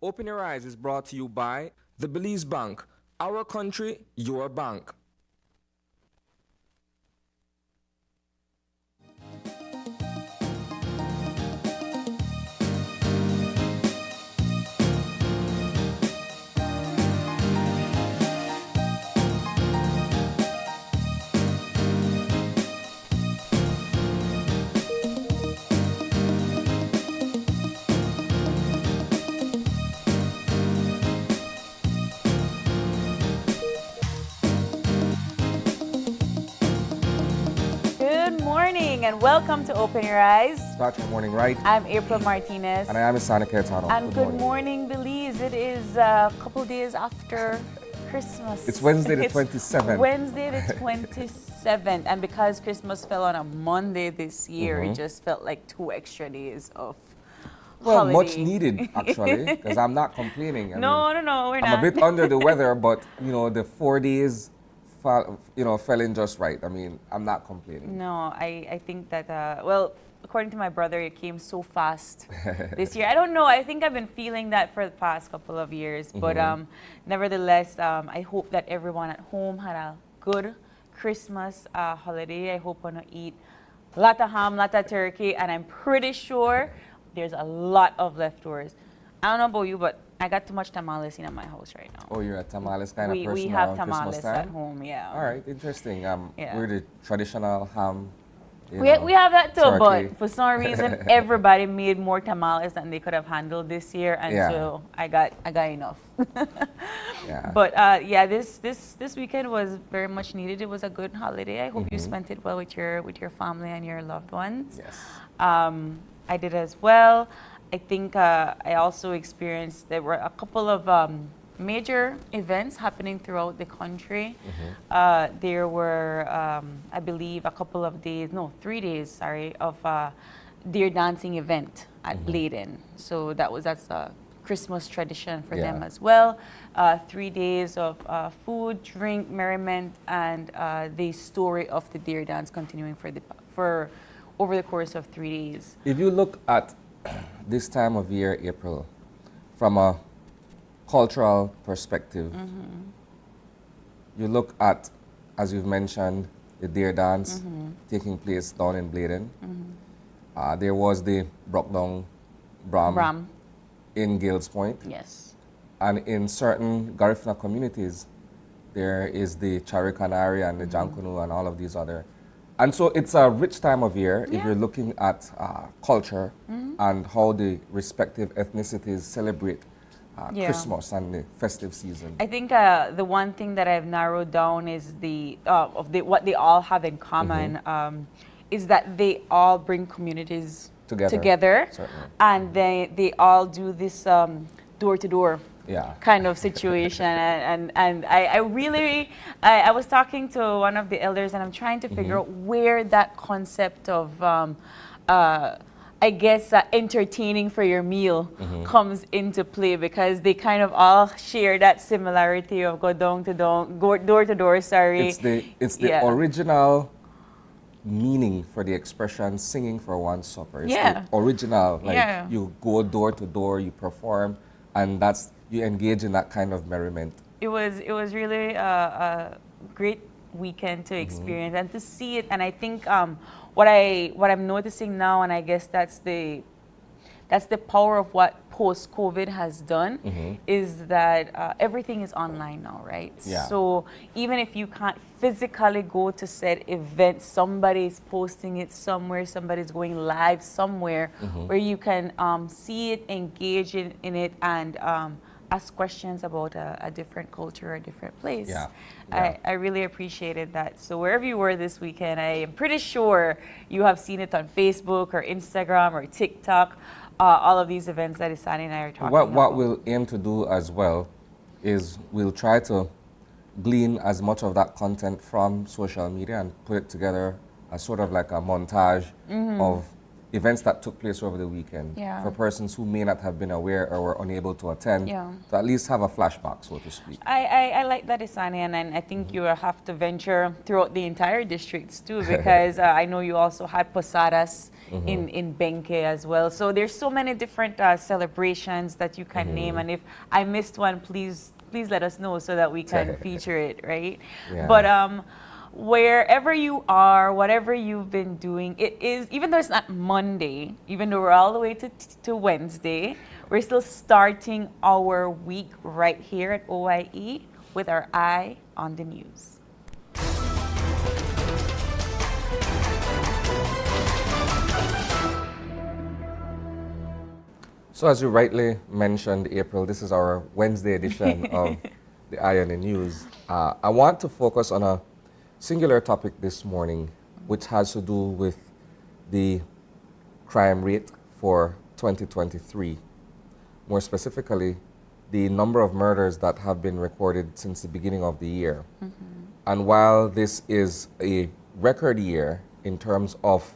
Open Your Eyes is brought to you by the Belize Bank. Our country, your bank. And welcome to Open Your Eyes. Start your morning right. I'm April Martinez. And I am Cyah Cancun. And good morning, Belize. It is a couple days after Christmas. It's Wednesday the 27th. Wednesday the 27th. And because Christmas fell on a Monday this year, it just felt like 2 extra days of holiday. Much needed, actually, because I'm not complaining. No, we're not. I'm a bit under the weather, but, the 4 days fell in just right. I mean, I'm not complaining. No, I think that, according to my brother, it came so fast this year. I don't know. I think I've been feeling that for the past couple of years. But nevertheless, I hope that everyone at home had a good Christmas holiday. I hope we're going to eat a lot of ham, a lot of turkey, and I'm pretty sure there's a lot of leftovers. I don't know about you, but I got too much tamales in my house right now. Oh, you're a tamales kind of person. We have tamales at home, yeah. All right, interesting. We're the traditional ham. We have that too, turkey. but for some reason, everybody made more tamales than they could have handled this year, and so I got enough. But this weekend was very much needed. It was a good holiday. I hope you spent it well with your family and your loved ones. Yes. I did as well. I think I also experienced, there were a couple of major events happening throughout the country. There were, I believe, 3 days, of deer dancing event at Bladen. So that's a Christmas tradition for them as well. 3 days of food, drink, merriment, and the story of the deer dance continuing for over the course of 3 days. If you look at this time of year, April, from a cultural perspective, you look at, as you've mentioned, the deer dance taking place down in Bladen. There was the Brockdown Bram in Gales Point. Yes. And in certain Garifuna communities, there is the Charikanari and the Jankunu and all of these other. And so it's a rich time of year if you're looking at culture and how the respective ethnicities celebrate Christmas and the festive season. I think the one thing that I've narrowed down is what they all have in common is that they all bring communities together and they all do this door-to-door kind of situation. and I was talking to one of the elders, and I'm trying to figure out where that concept of entertaining for your meal comes into play, because they kind of all share that similarity of go door to door. It's the original meaning for the expression singing for one supper. It's the original, you go door to door, you perform, and you engage in that kind of merriment. It was really a great weekend to experience and to see it. And I think what I'm noticing now, and I guess that's the power of what post-COVID has done, is that everything is online now, right? Yeah. So even if you can't physically go to said event, somebody's posting it somewhere, somebody's going live somewhere where you can see it, engage in it, and ask questions about a different culture, a different place. I really appreciated that. So wherever you were this weekend, I am pretty sure you have seen it on Facebook or Instagram or TikTok. All of these events that Isani and I are talking about. What we'll aim to do as well is we'll try to glean as much of that content from social media and put it together as sort of like a montage of events that took place over the weekend, Yeah. for persons who may not have been aware or were unable to attend, Yeah. to at least have a flashback, so to speak. I like that, Isani, and I think you have to venture throughout the entire districts too, because I know you also had posadas in Benque as well. So there's so many different celebrations that you can name, and if I missed one, please let us know so that we can feature it, right? Yeah. But wherever you are, whatever you've been doing, it is, even though it's not Monday, even though we're all the way to Wednesday, we're still starting our week right here at OIE with our eye on the news. So as you rightly mentioned, April, this is our Wednesday edition of the Eye on the News. I want to focus on a singular topic this morning, which has to do with the crime rate for 2023. More specifically, the number of murders that have been recorded since the beginning of the year. And while this is a record year in terms of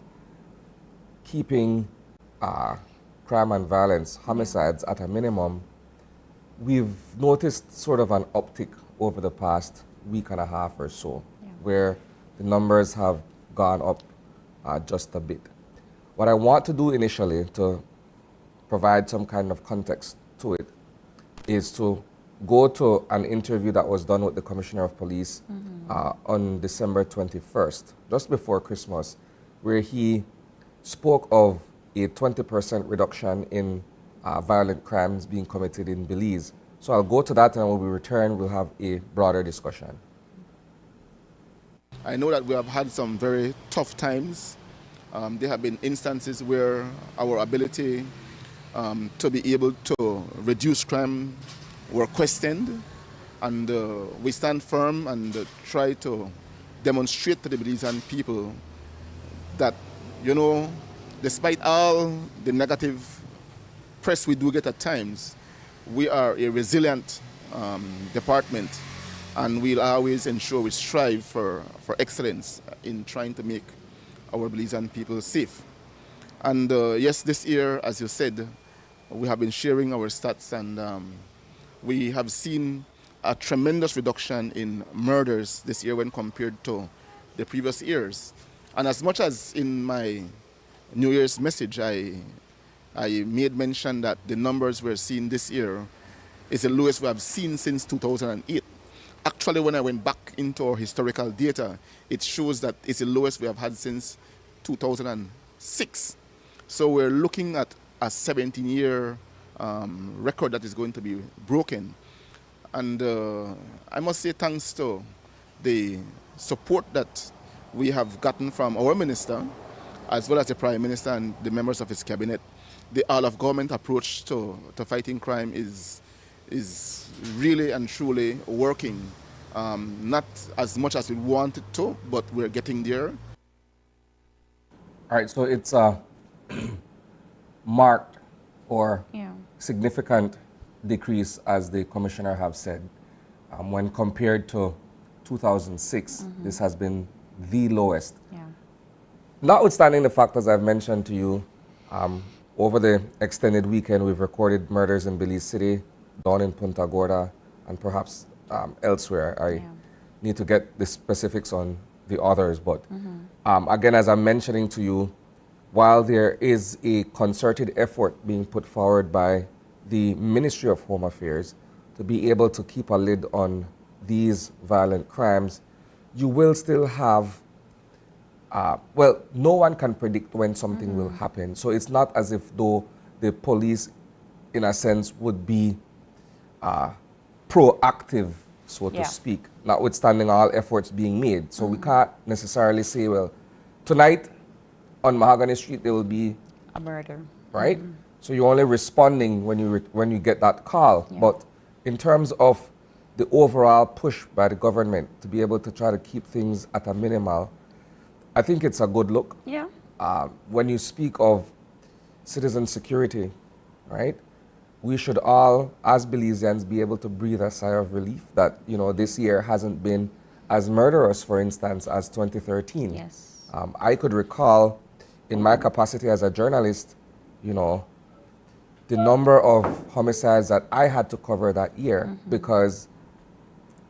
keeping crime and violence, homicides at a minimum, we've noticed sort of an uptick over the past week and a half or so, where the numbers have gone up just a bit. What I want to do initially to provide some kind of context to it is to go to an interview that was done with the Commissioner of Police on December 21st, just before Christmas, where he spoke of a 20% reduction in violent crimes being committed in Belize. So I'll go to that, and when we return, we'll have a broader discussion. I know that we have had some very tough times. There have been instances where our ability to be able to reduce crime were questioned, and we stand firm and try to demonstrate to the Belizean people that, you know, despite all the negative press we do get at times, we are a resilient department, and we'll always ensure we strive for excellence in trying to make our Belizean people safe. And yes, this year, as you said, we have been sharing our stats, and we have seen a tremendous reduction in murders this year when compared to the previous years. And as much as in my New Year's message, I made mention that the numbers we're seeing this year is the lowest we have seen since 2008. Actually, when I went back into our historical data, it shows that it's the lowest we have had since 2006. So we're looking at a 17-year record that is going to be broken. And I must say thanks to the support that we have gotten from our minister, as well as the Prime Minister and the members of his cabinet. The all-of-government approach to fighting crime is really and truly working. Not as much as we wanted to, but we're getting there. All right, so it's a marked or significant decrease, as the Commissioner have said. When compared to 2006, this has been the lowest. Notwithstanding the fact, as I've mentioned to you, over the extended weekend, we've recorded murders in Belize City, down in Punta Gorda, and perhaps elsewhere. I need to get the specifics on the others, but again, as I'm mentioning to you, while there is a concerted effort being put forward by the Ministry of Home Affairs to be able to keep a lid on these violent crimes, you will still have well, no one can predict when something will happen. So it's not as if though the police, in a sense, would be proactive, so to speak, notwithstanding all efforts being made. So we can't necessarily say, well, tonight on Mahogany Street there will be a murder, right? So you're only responding when you get that call. But in terms of the overall push by the government to be able to try to keep things at a minimal, I think it's a good look. When you speak of citizen security, right, we should all, as Belizeans, be able to breathe a sigh of relief that, you know, this year hasn't been as murderous, for instance, as 2013. I could recall in my capacity as a journalist, you know, the number of homicides that I had to cover that year because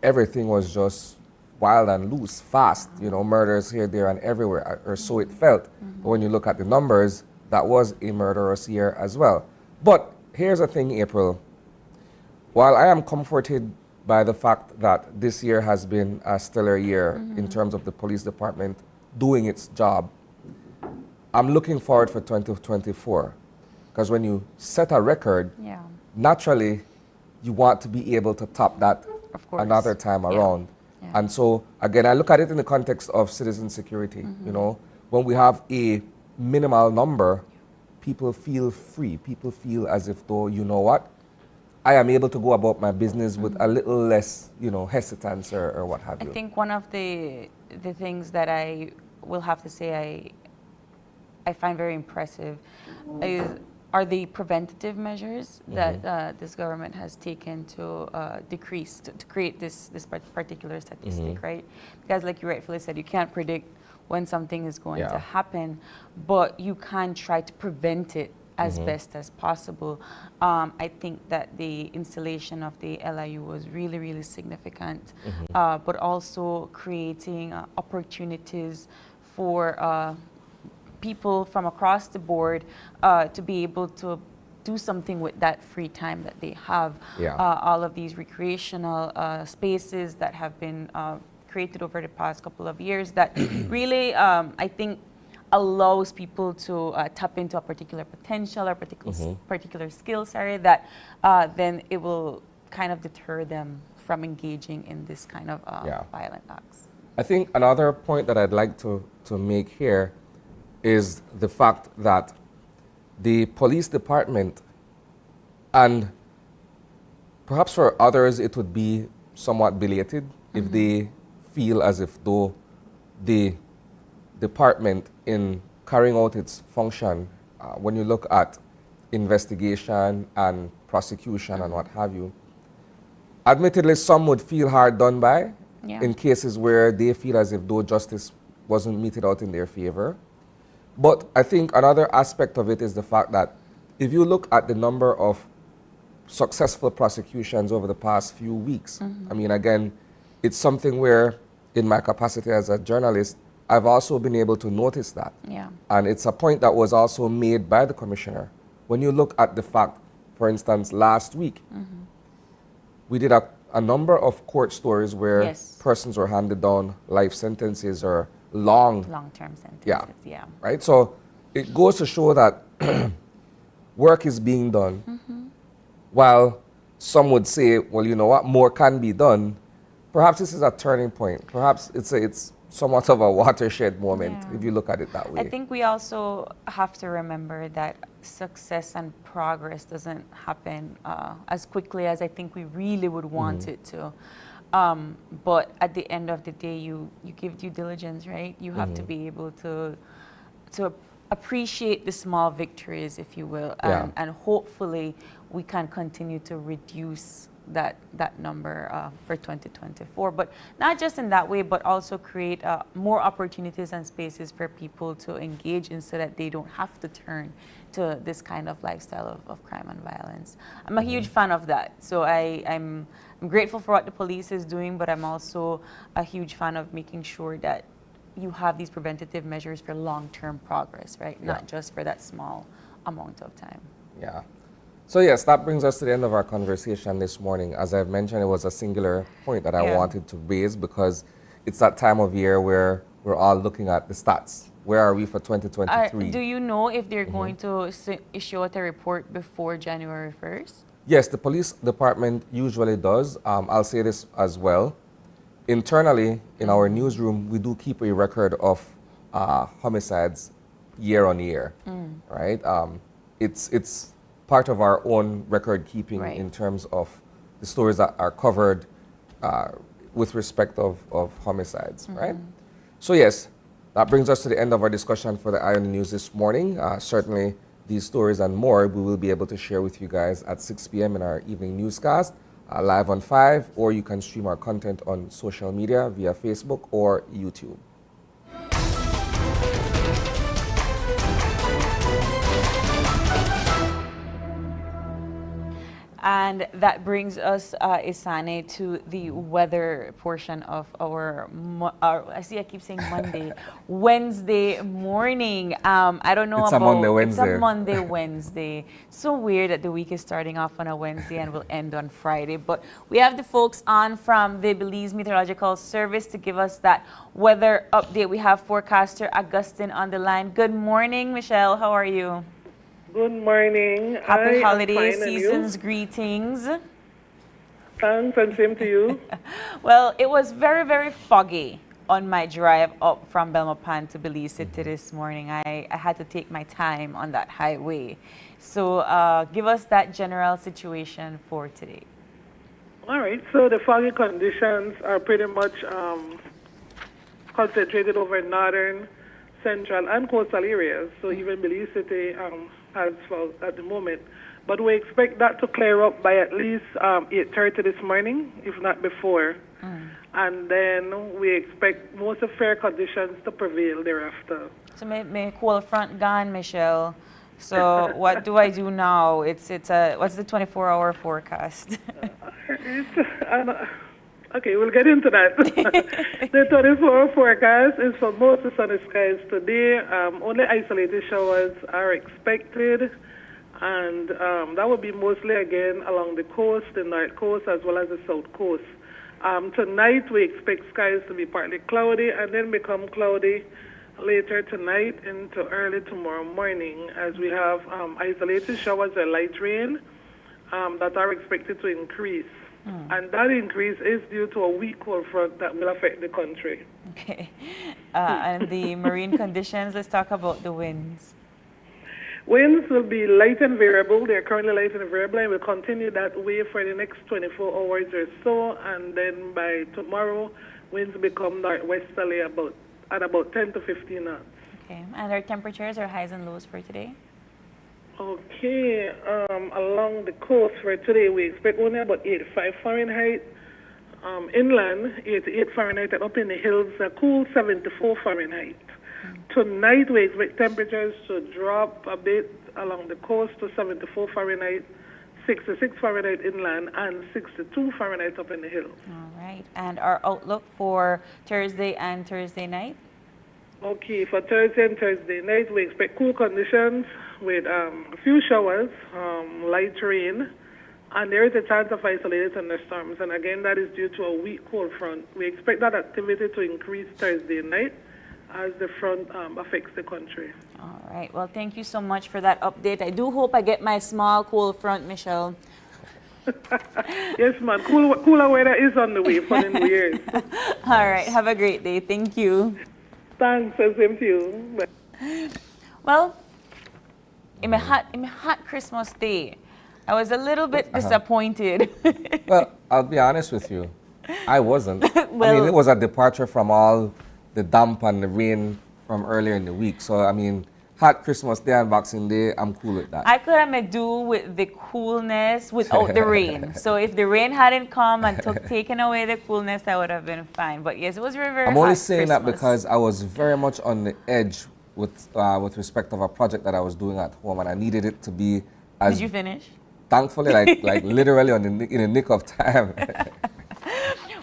everything was just wild and loose, fast, you know, murders here, there, and everywhere, or so it felt. But when you look at the numbers, that was a murderous year as well. But here's the thing, April. While I am comforted by the fact that this year has been a stellar year in terms of the police department doing its job, I'm looking forward for 2024. Because when you set a record, naturally, you want to be able to top that another time around. Yeah. And so, again, I look at it in the context of citizen security. You know, when we have a minimal number, people feel free. People feel as if though, you know what, I am able to go about my business with a little less, you know, hesitance or what have you. I think one of the things that I will have to say I find very impressive are the preventative measures that this government has taken to decrease, to create this particular statistic, right? Because like you rightfully said, you can't predict when something is going to happen, but you can try to prevent it as best as possible. I think that the installation of the LIU was really, really significant, but also creating opportunities for people from across the board to be able to do something with that free time that they have. All of these recreational spaces that have been created over the past couple of years that really, I think, allows people to tap into a particular potential or particular skill, that then it will kind of deter them from engaging in this kind of violent acts. I think another point that I'd like to make here is the fact that the police department, and perhaps for others it would be somewhat belated if they feel as if though the department in carrying out its function, when you look at investigation and prosecution and what have you, admittedly some would feel hard done by in cases where they feel as if though justice wasn't meted out in their favor. But I think another aspect of it is the fact that if you look at the number of successful prosecutions over the past few weeks, I mean, again, it's something where in my capacity as a journalist, I've also been able to notice that. And it's a point that was also made by the commissioner. When you look at the fact, for instance, last week, we did a number of court stories where persons were handed down life sentences or long-term sentences. Right? So it goes to show that work is being done. While some would say, well, you know what, more can be done. Perhaps this is a turning point. Perhaps it's somewhat of a watershed moment if you look at it that way. I think we also have to remember that success and progress doesn't happen as quickly as I think we really would want it to. But at the end of the day, you give due diligence, right? You have to be able to appreciate the small victories, if you will, and hopefully we can continue to reduce that number for 2024. But not just in that way, but also create more opportunities and spaces for people to engage in so that they don't have to turn to this kind of lifestyle of crime and violence. I'm a huge fan of that. So I'm grateful for what the police is doing, but I'm also a huge fan of making sure that you have these preventative measures for long-term progress, right? Not just for that small amount of time. So yes, that brings us to the end of our conversation this morning. As I've mentioned, it was a singular point that I wanted to raise because it's that time of year where we're all looking at the stats. Where are we for 2023? Do you know if they're going to issue out a report before January 1st? Yes, the police department usually does. I'll say this as well. Internally, in our newsroom, we do keep a record of homicides year on year, right? It's part of our own record keeping in terms of the stories that are covered with respect of homicides, right? So yes, that brings us to the end of our discussion for the Eye on the News this morning. Certainly these stories and more we will be able to share with you guys at 6 p.m. in our evening newscast, live on 5, or you can stream our content on social media via Facebook or YouTube. And that brings us, Isane, to the weather portion of I see I keep saying Monday, Wednesday morning. I don't know It's about... a Monday, It's a Wednesday. Monday, Wednesday. So weird that the week is starting off on a Wednesday and will end on Friday. But we have the folks on from the Belize Meteorological Service to give us that weather update. We have forecaster Augustine on the line. Good morning, Michelle. How are you? Good morning. Happy I holiday am fine, and seasons you? greetings. Thanks, and same to you. Well, it was very, very foggy on my drive up from Belmopan to Belize City this morning. I had to take my time on that highway. So give us that general situation for today. All right, so the foggy conditions are pretty much concentrated over northern, central, and coastal areas. So even Belize City has fog at the moment. But we expect that to clear up by at least 8:30 this morning, if not before. And then we expect most of fair conditions to prevail thereafter. So may cool front gone, Michelle. So what do I do now? What's the 24-hour forecast? Okay, we'll get into that. The 24-hour forecast is for mostly sunny skies today. Only isolated showers are expected, and that will be mostly again along the coast, the north coast, as well as the south coast. Tonight we expect skies to be partly cloudy and then become cloudy later tonight into early tomorrow morning, as we have isolated showers or light rain that are expected to increase. And that increase is due to a weak cold front that will affect the country. Okay. And the marine conditions, let's talk about the winds. Winds will be light and variable. They're currently light and variable and will continue that way for the next 24 hours or so. And then by tomorrow, winds become northwesterly at about 10 to 15 knots. Okay. And our temperatures are highs and lows for today? Okay, along the coast for today, we expect only about 85 Fahrenheit. Inland, 88 Fahrenheit, and up in the hills, a cool 74 Fahrenheit. Tonight, we expect temperatures to drop a bit along the coast to 74 Fahrenheit, 66 Fahrenheit inland, and 62 Fahrenheit up in the hills. All right. And our outlook for Thursday and Thursday night? Okay, for Thursday and Thursday night, we expect cool conditions with a few showers, light rain, and there is a chance of isolated thunderstorms. And again, that is due to a weak cold front. We expect that activity to increase Thursday night as the front affects the country. All right. Well, thank you so much for that update. I do hope I get my small cold front, Michelle. Yes, man. Cooler weather is on the way for the New Year's. All right. Have a great day. Thank you. Thanks, and same to you. Bye. Well, in my hot Christmas day, I was a little bit disappointed. Well, I'll be honest with you. I wasn't. Well, I mean, it was a departure from all the damp and the rain from earlier in the week. So, I mean, hot Christmas Day and Boxing Day, I'm cool with that. I could have made do with the coolness without the rain. So if the rain hadn't come and taken away the coolness, I would have been fine. But yes, it was very, very I'm only hot saying that Christmas. because I was very much on the edge with respect of a project that I was doing at home, and I needed it to be as... Did you finish? Thankfully, like literally in the nick of time.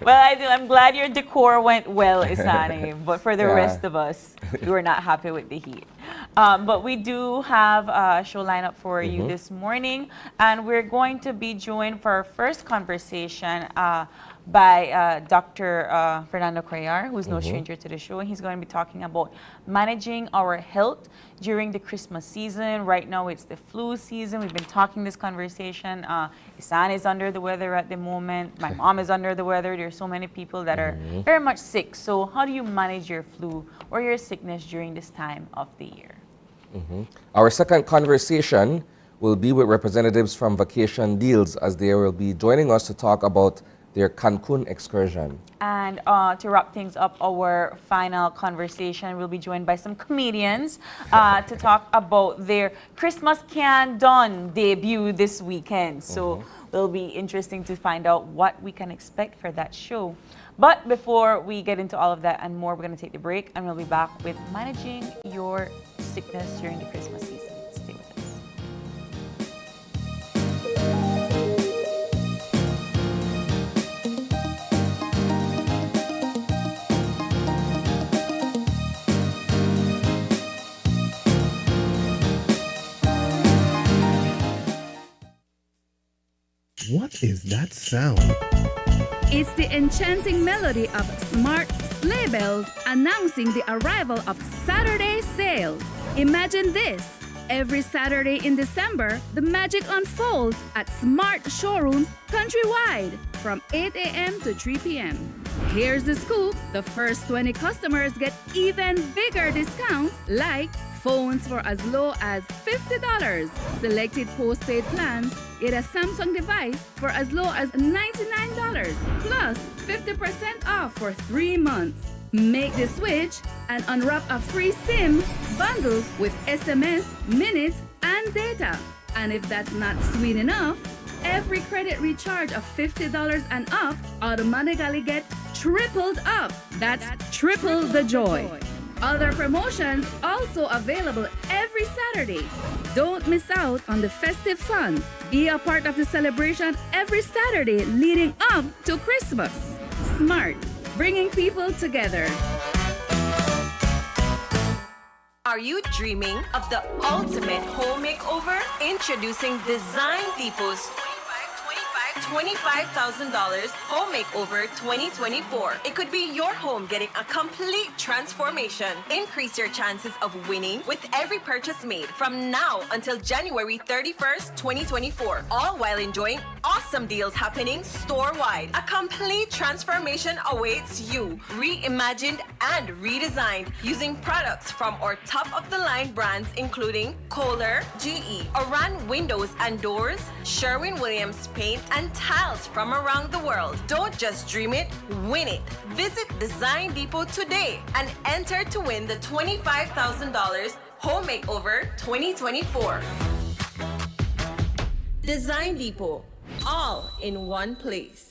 Well, I'm glad your decor went well, Isani, but for the Yeah. rest of us, we were not happy with the heat. But we do have a show lineup for you this morning, and we're going to be joined for our first conversation by Dr. Fernando Cuellar, who's no stranger to the show, and he's going to be talking about managing our health during the Christmas season. Right now, it's the flu season. We've been talking this conversation. Isan is under the weather at the moment. My mom is under the weather. There's so many people that are very much sick. So how do you manage your flu or your sickness during this time of the year? Our second conversation will be with representatives from Vacation Deals, as they will be joining us to talk about their Cancun excursion. And to wrap things up, our final conversation, we'll be joined by some comedians to talk about their Christmas Can Done debut this weekend. So it'll be interesting to find out what we can expect for that show. But before we get into all of that and more, we're going to take the break, and we'll be back with managing your sickness during the Christmas season. Stay with us. What is that sound? It's the enchanting melody of smart sleigh bells announcing the arrival of Saturday sales. Imagine this. Every Saturday in December, the magic unfolds at smart showrooms countrywide from 8 a.m. to 3 p.m. Here's the scoop. The first 20 customers get even bigger discounts like phones for as low as $50. Selected postpaid plans get a Samsung device for as low as $99, plus 50% off for 3 months. Make the switch and unwrap a free SIM bundle with SMS, minutes, and data. And if that's not sweet enough, every credit recharge of $50 and up automatically get tripled up. That's triple the joy. Other promotions also available every Saturday. Don't miss out on the festive fun. Be a part of the celebration every Saturday leading up to Christmas. Smart, bringing people together. Are you dreaming of the ultimate home makeover? Introducing Design Depot's $25,000 Home Makeover 2024. It could be your home getting a complete transformation. Increase your chances of winning with every purchase made from now until January 31st, 2024. All while enjoying awesome deals happening store-wide. A complete transformation awaits you. Reimagined and redesigned using products from our top-of-the-line brands including Kohler, GE, Oran Windows and Doors, Sherwin-Williams Paint, and tiles from around the world. Don't just dream it, win it. Visit Design Depot today and enter to win the $25,000 Home Makeover 2024. Design Depot, all in one place.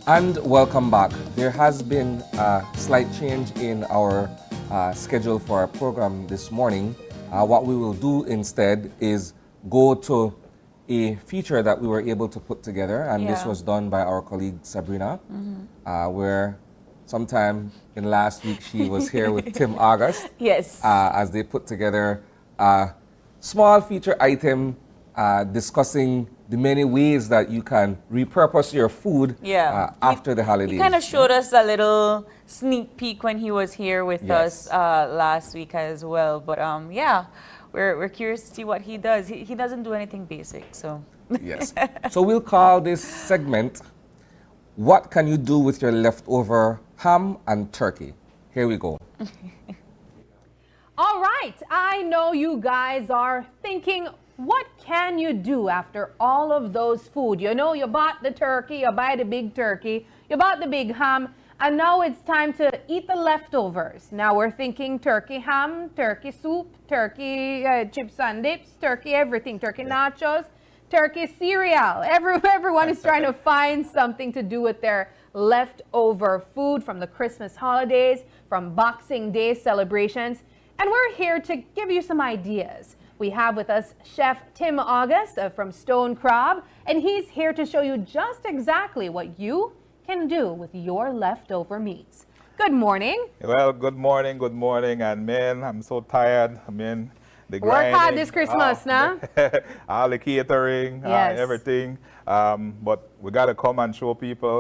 And welcome back. There has been a slight change in our schedule for our program this morning. What we will do instead is go to a feature that we were able to put together, and this was done by our colleague Sabrina, where sometime in last week she was here with Tim August. Yes. As they put together a small feature item discussing the many ways that you can repurpose your food after the holidays. He kind of showed us a little sneak peek when he was here with us last week as well. But yeah, we're curious to see what he does. He doesn't do anything basic, so. Yes. So we'll call this segment, What Can You Do With Your Leftover Ham and Turkey? Here we go. All right, I know you guys are thinking, what can you do after all of those food? You know, you bought the turkey, you buy the big turkey, you bought the big ham, and now it's time to eat the leftovers. Now we're thinking turkey ham, turkey soup, turkey chips and dips, turkey everything, turkey nachos, turkey cereal. Everyone is trying to find something to do with their leftover food from the Christmas holidays, from Boxing Day celebrations. And we're here to give you some ideas. We have with us Chef Tim August from Stone Crab, and he's here to show you just exactly what you can do with your leftover meats. Good morning. Well, good morning, and man, I'm so tired. I mean, the grinding. Work hard this Christmas, nah? All the catering, Yes. everything. But we got to come and show people.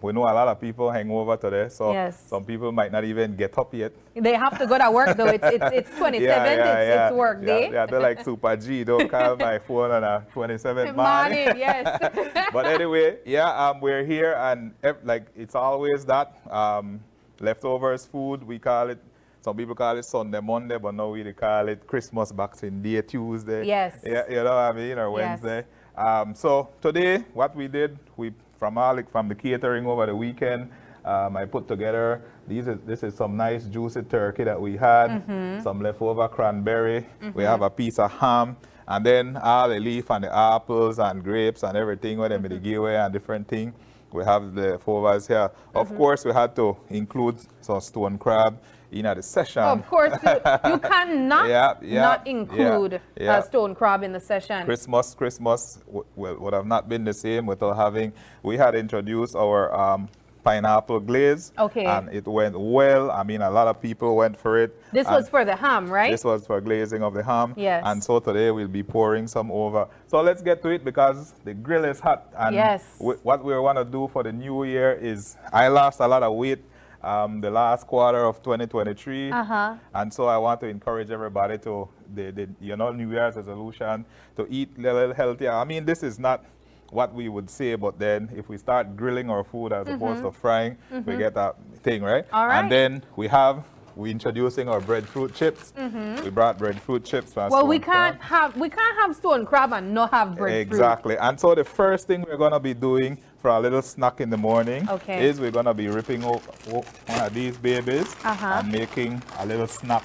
We know a lot of people hang over today, so Yes. some people might not even get up yet. They have to go to work though. It's 27th, it's work day. Yeah, they're like Super G. Don't call my phone on a 27th morning. Morning, yes. But anyway, we're here, and like it's always that leftovers food. We call it. Some people call it Sunday, Monday, but now we call it Christmas Boxing Day, Tuesday. Yes. Yeah, you know what I mean, or Yes. Wednesday. So today, what we did, from the catering over the weekend, I put together this is some nice juicy turkey that we had, some leftover cranberry. We have a piece of ham, and then all the leaf and the apples and grapes and everything with them, the giveaway and different thing. We have the leftovers here. Of course, we had to include some stone crab in the session. Of course, you cannot not include stone crab in the session. Christmas would have not been the same without having. We had introduced our pineapple glaze. Okay. And it went well. I mean, a lot of people went for it. This was for the ham, right? This was for glazing of the ham. Yes. And so today we'll be pouring some over. So let's get to it because the grill is hot. And yes. What we want to do for the new year is, I lost a lot of weight the last quarter of 2023. And so I want to encourage everybody to, New Year's resolution to eat a little healthier. I mean, this is not what we would say, but then if we start grilling our food as opposed to frying, we get that thing, right? All right. And then we're introducing our breadfruit chips. We brought breadfruit chips. Well, we can't have stone crab and not have breadfruit. Exactly. And so the first thing we're going to be doing for a little snack in the morning is we're going to be ripping up one of these babies and making a little snack.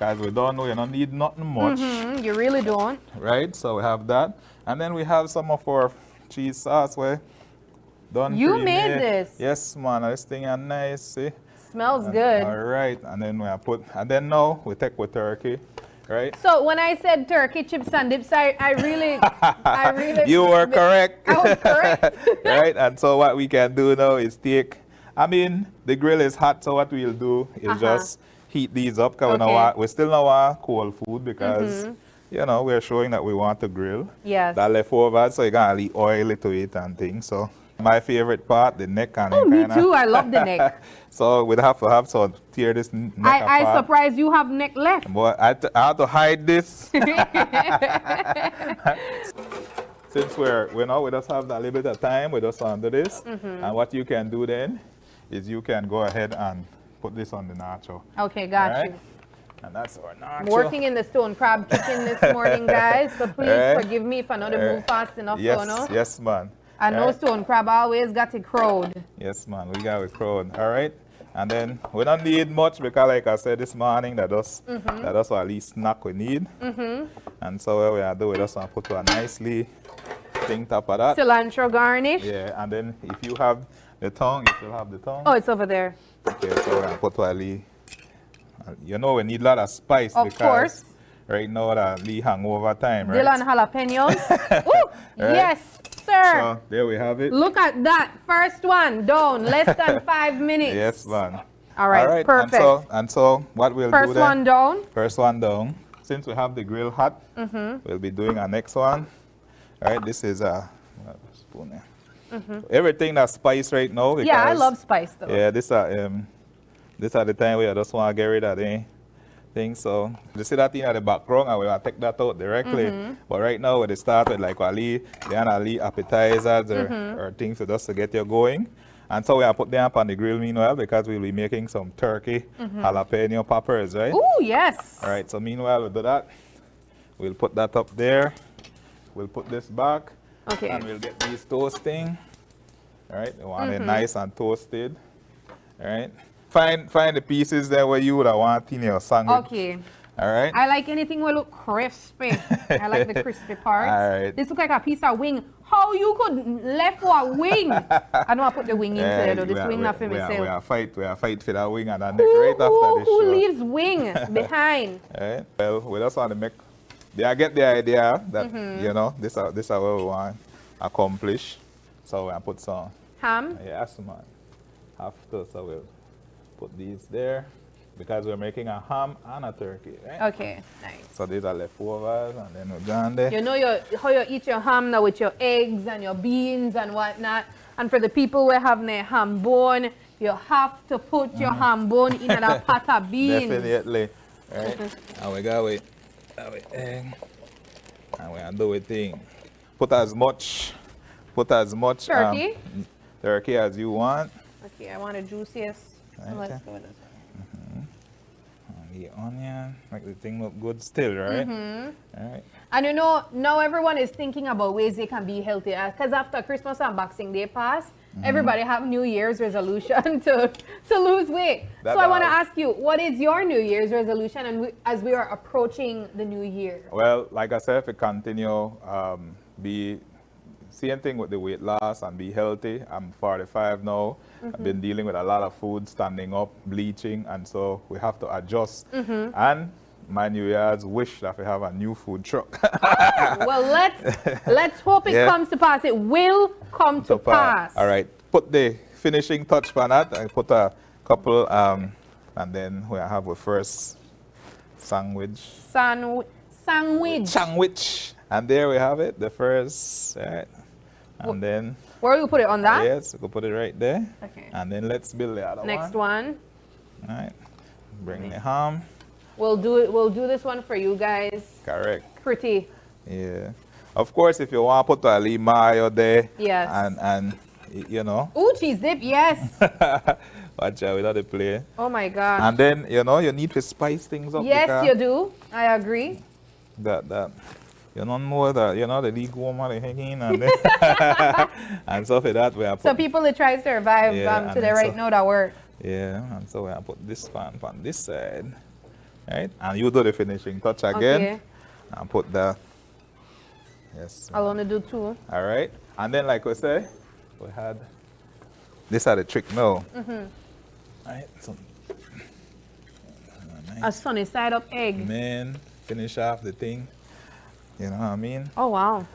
Guys, we don't know, you don't need nothing much. You really don't. Right? So we have that. And then we have some of our cheese sauce. You made this? Yes, man. This thing is nice. See? Smells good. All right. And then now we take with turkey. Right? So when I said turkey chips and dips, I really You were correct. I was correct. Right? And so what we can do now is the grill is hot, so what we'll do is just heat these up because we still don't want cold food because we're showing that we want to grill. Yes. That leftovers, so you gotta leave oil to it and things. So my favorite part, the neck and me too. I love the neck. So we'd have to tear this neck apart. I surprised you have neck left. But I have to hide this. Since we just have a little bit of time, we just want to do this. And what you can do then is you can go ahead and put this on the nacho. Okay, got you. And that's our nacho. I'm working in the stone crab kitchen this morning, guys. So please forgive me if I don't move fast enough. Yes, man. I know stone crab always got it crowed. Yes, man. We got it crowed. All right. And then we don't need much because, like I said this morning, that's at least snack we need. And so what we are doing, we just want to put a nicely thing top of that. Cilantro garnish. Yeah. And then if you have the tongue, you still have the tongue. Oh, it's over there. Okay. So we're going to put a little. We need a lot of spice of because course. Right now that Lee hang over time, right? Dill and jalapenos. Ooh, right? Yes, sir. So there we have it. Look at that. First one down, less than 5 minutes. Yes, man. All right, perfect. And so what we'll do then. First one down. First one down. Since we have the grill hot, we'll be doing our next one. All right, this is a spoon there. So everything that's spiced right now. Because, I love spice though. Yeah, this are the time where I just want to get rid of the thing. So you see that thing at the background and we want to take that out directly. But right now when they start with like appetizers or things just to get you going. And so we are put them up on the grill meanwhile because we'll be making some turkey jalapeno poppers, right? Oh, yes. All right, so meanwhile we'll do that. We'll put that up there. we'll put this back. Okay. And we'll get these toasting. All right, you want it nice and toasted. All right. Find the pieces there where you would have want in your sandwich. Okay. All right. I like anything will look crispy. I like the crispy parts. All right. This look like a piece of wing. How you could left for a wing? I know I put the wing into there though. This wing not for myself. We are fight for that wing and then right after this who show. leaves wing behind? All right. Well, we just want to make. I get the idea that you know this is what we want to accomplish. So we put some Ham. Yes, man. After, so we'll put these there because we're making a ham and a turkey, right? Okay, nice. So these are leftovers, and then we're done there. You know how you eat your ham now with your eggs and your beans and whatnot. And for the people who have their ham bone, you have to put your ham bone in a pot of beans. Definitely. Right? And we got with egg, and we do a thing. Put as much turkey. Turkey as you want. Okay, I want the juiciest. So Okay. let's go with this. And the onion, make the thing look good still, right? All right. And you know, now everyone is thinking about ways they can be healthy. Because after Christmas and Boxing Day pass, everybody have New Year's resolution to lose weight. That so I want to does. ask you, what is your New Year's resolution and as we are approaching the new year? Well, like I said, if we continue, be same thing with the weight loss and be healthy. I'm 45 now. I've been dealing with a lot of food, standing up, bleaching, and so we have to adjust. And my New Year's wish that we have a new food truck. Well, let's hope it comes to pass. It will come to pass. All right. Put the finishing touch on that. I put a couple, and then we have the first sandwich. Sandwich. And there we have it, the first. Right. And then. Where do you put it on that? Yes, we can put it right there. Okay. And then let's build the other Next one. one. All right. Bring the ham. We'll do this one for you guys. Correct. Pretty. Yeah. Of course, if you want to put a little mayo there. Yes. And you know. Ooh, cheese dip, yes. Watch out without the play. Oh my gosh. And then, you know, you need to spice things up. Yes, you do. I agree. That. You don't know that, you know, the league woman, the hanging and and stuff like that. We are So people that try to survive Yeah, to the right now that work. Yeah, and so we have put this pan on this side, right? And you do the finishing touch again. Okay. And put the, yes. I'll only do two. All right. And then, like we say, we had, this are the trick now. Right? So, A sunny side up egg. man, finish off the thing. You know what I mean? Oh, wow.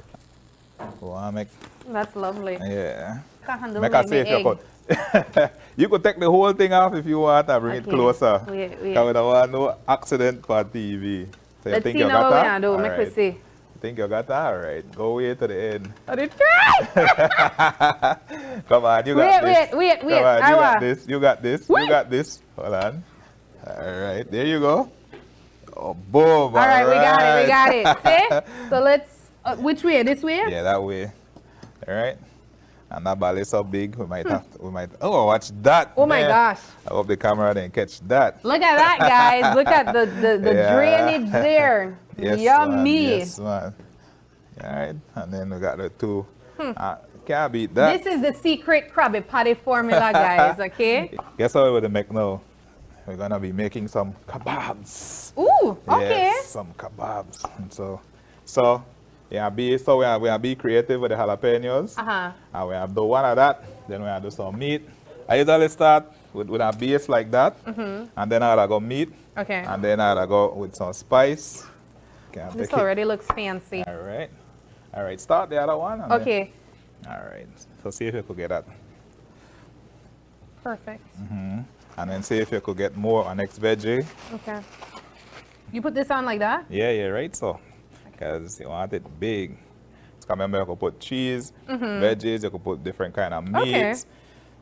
Make, That's lovely. yeah. Can't handle Make my a safe egg. cut. You could take the whole thing off if you want and bring it Okay. closer. Wait. Because we don't want no accident for TV. So you Let's think see you now got what we're that? going to do. All Make we right. see. You think you got that? All right. Go way to the end. I did try. Come on, you got this. Wait. Come on, I you got want. this. You got this. Wait. You got this. Hold on. All right. There you go. Oh, boom. All right, we got it. See? So let's, which way? This way? Yeah, that way. All right. And that ball is so big, we might oh, watch that. Oh my man. gosh. I hope the camera didn't catch that. Look at that, guys. Look at the Yeah. drainage there. Yes, Yummy. Man. Yes, man. All right. And then we got the two. Can't beat that. This is the secret Krabby Patty formula, guys, okay? Guess what we're going to make now? We're going to be making some kebabs. Ooh, okay. Yes, some kebabs. And so yeah, we are be creative with the jalapenos. And we have do one of that. Then we have do some meat. I usually start with a base like that. And then I'll go meat. Okay. And then I'll go with some spice. Okay, I'll This take it. already looks fancy. All right. All right, start the other one. And Okay. Then, all right. So see if you could get that. Perfect. And then see if you could get more on next veggie. Okay. You put this on like that? Yeah, right. So, because you want it big. So remember, you could put cheese, veggies. You could put different kind of meats. Okay.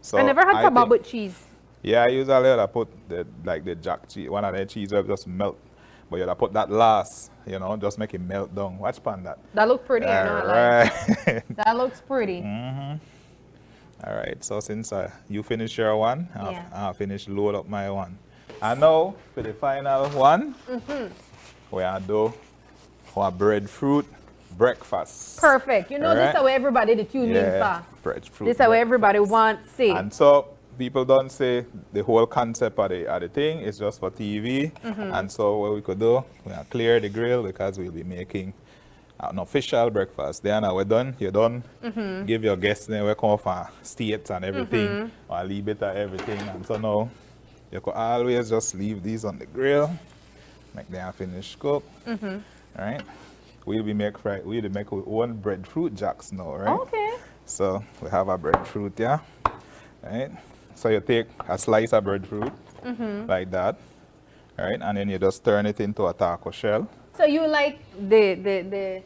So I never had kebab think- with cheese. Yeah, I usually I put the jack cheese. One of the cheese will just melt. But you put that last. You know, just make it melt down. Watch pan that. That looks pretty. I know All I like. right. That looks pretty. All right. So since you finish your one, Yeah. I'll finish load up my one. And now for the final one, we are do our breadfruit breakfast. Perfect. You know, All this right. is how everybody to tune in for. Breadfruit. This is how everybody breakfast. wants to see. And so people don't say the whole concept of the thing is just for TV. And so what we could do, we will clear the grill because we'll be making an official breakfast. Then we're done, you're done. Give your guests then we come from states and everything, or leave it at everything. And so now you could always just leave these on the grill, make them finish cook. Right? We'll be make our own breadfruit jacks now, right? Okay. So we have a breadfruit, yeah. Right? So you take a slice of breadfruit like that, right? And then you just turn it into a taco shell. So you like the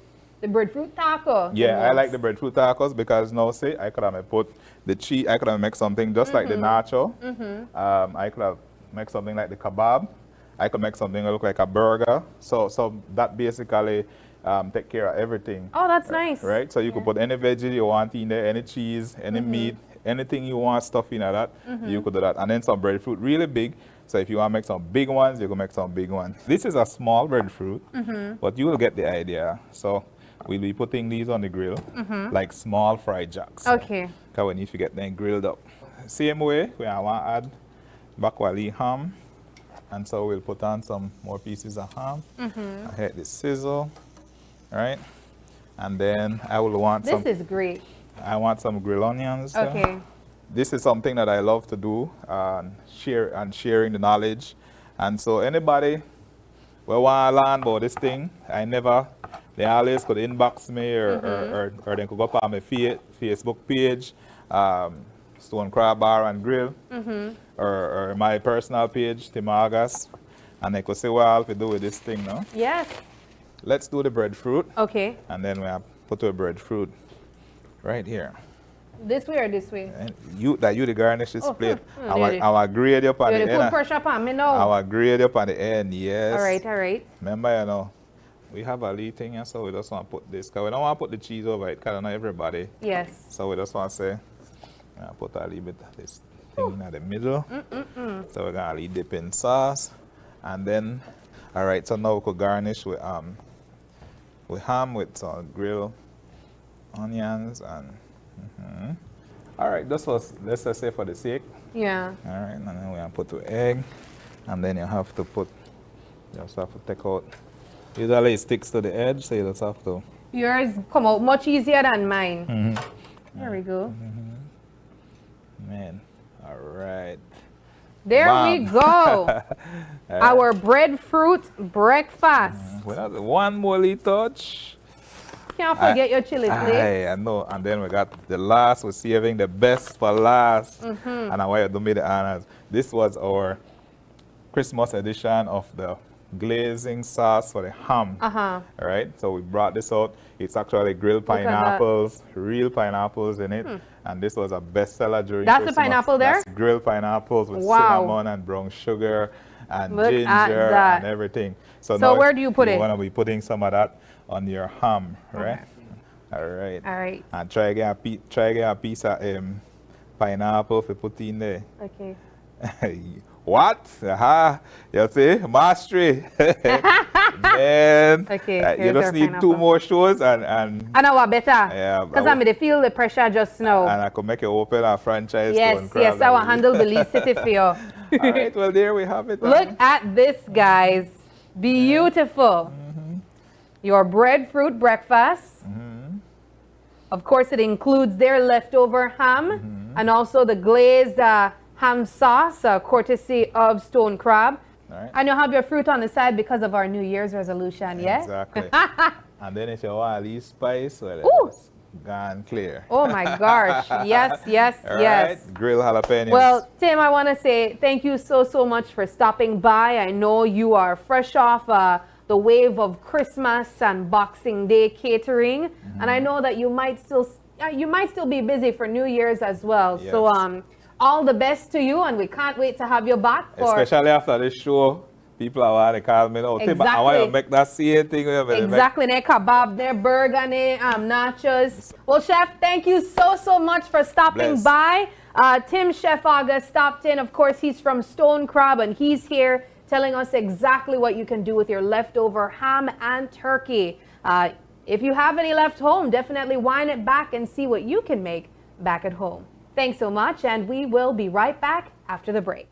breadfruit taco? Yeah, I like the breadfruit tacos because now say I could have put the cheese. I could have make something just like the nacho. I could have make something like the kebab. I could make something that look like a burger. So that basically take care of everything. Oh, that's nice. Right? So you could put any veggie you want in there, any cheese, any meat, anything you want stuff in that, you could do that. And then some breadfruit, really big. So if you want to make some big ones, you can make some big ones. This is a small breadfruit, but you will get the idea. So we'll be putting these on the grill, like small fried jacks. Okay. Because we need to get them grilled up. Same way, we want to add bakwali ham. And so we'll put on some more pieces of ham. I hit the sizzle, right? And then I will want This is great. I want some grilled onions. Okay. This is something that I love to do, sharing the knowledge. And so anybody who want to learn about this thing, they always could inbox me or they could go up on my Facebook page, Stone Crab Bar and Grill, or my personal page, Tim August, and they could say, well, if you do with this thing now. Yes. Let's do the breadfruit. Okay. And then we have put the breadfruit right here. This way or this way? And you the garnish this plate. there it I will grade up on the You're end. put pressure on me now. I will grade up on the end, yes. All right. Remember, you know, we have a little thing here, so we just want to put this, because we don't want to put the cheese over it, because not everybody. Yes. So we just want to say, put a little bit of this thing in the middle. So we're going to dip in sauce. And then, all right, so now we could garnish with ham, with some grilled onions, and all right, this was, let's just say for the sake. Yeah. All right, and then we have to put the egg, and then you have to take out, usually it sticks to the edge, so you just have to. Yours come out much easier than mine. There we go. Man, all right. There Bam. we go. Our breadfruit breakfast. One more little touch. Can't forget your chili flakes. I know. And then we got the last. We're saving the best for last. And I want you to do me the honors. This was our Christmas edition of the glazing sauce for the ham. All right. So we brought this out. It's actually grilled pineapples, real pineapples in it. And this was a bestseller during That's Christmas. the pineapple there? That's grilled pineapples with cinnamon and brown sugar and ginger and everything. So now where do you put it? You're going to be putting some of that on your ham, right? All right. And try get a piece of pineapple to put in there. Okay. What? You see? Mastery. Man. Okay. You just need 2 more shows and our better. Yeah. Because I'm going to feel the pressure just now. And I could make you open a franchise. Yes, I will handle the least city for you. All right, well, there we have it. Look at this, guys. Beautiful. Your breadfruit breakfast. Of course, it includes their leftover ham and also the glazed ham sauce, courtesy of Stone Crab. Right. And you have your fruit on the side because of our New Year's resolution, yeah? Exactly. And then if you want a little spice, well, it's gone clear. Oh my gosh. Yes. All right, grilled jalapenos. Well, Tim, I want to say thank you so much for stopping by. I know you are fresh off the wave of Christmas and Boxing Day catering, and I know that you might still be busy for New Year's as well. Yes. So all the best to you, and we can't wait to have you back. Especially after this show, people are want to call me now. Exactly. I want to make that same thing. Exactly, their kebab, their burger, their nachos. Well, Chef, thank you so much for stopping by. Tim Chef August stopped in. Of course, he's from Stone Crab, and he's here telling us exactly what you can do with your leftover ham and turkey. If you have any left home, definitely wind it back and see what you can make back at home. Thanks so much, and we will be right back after the break.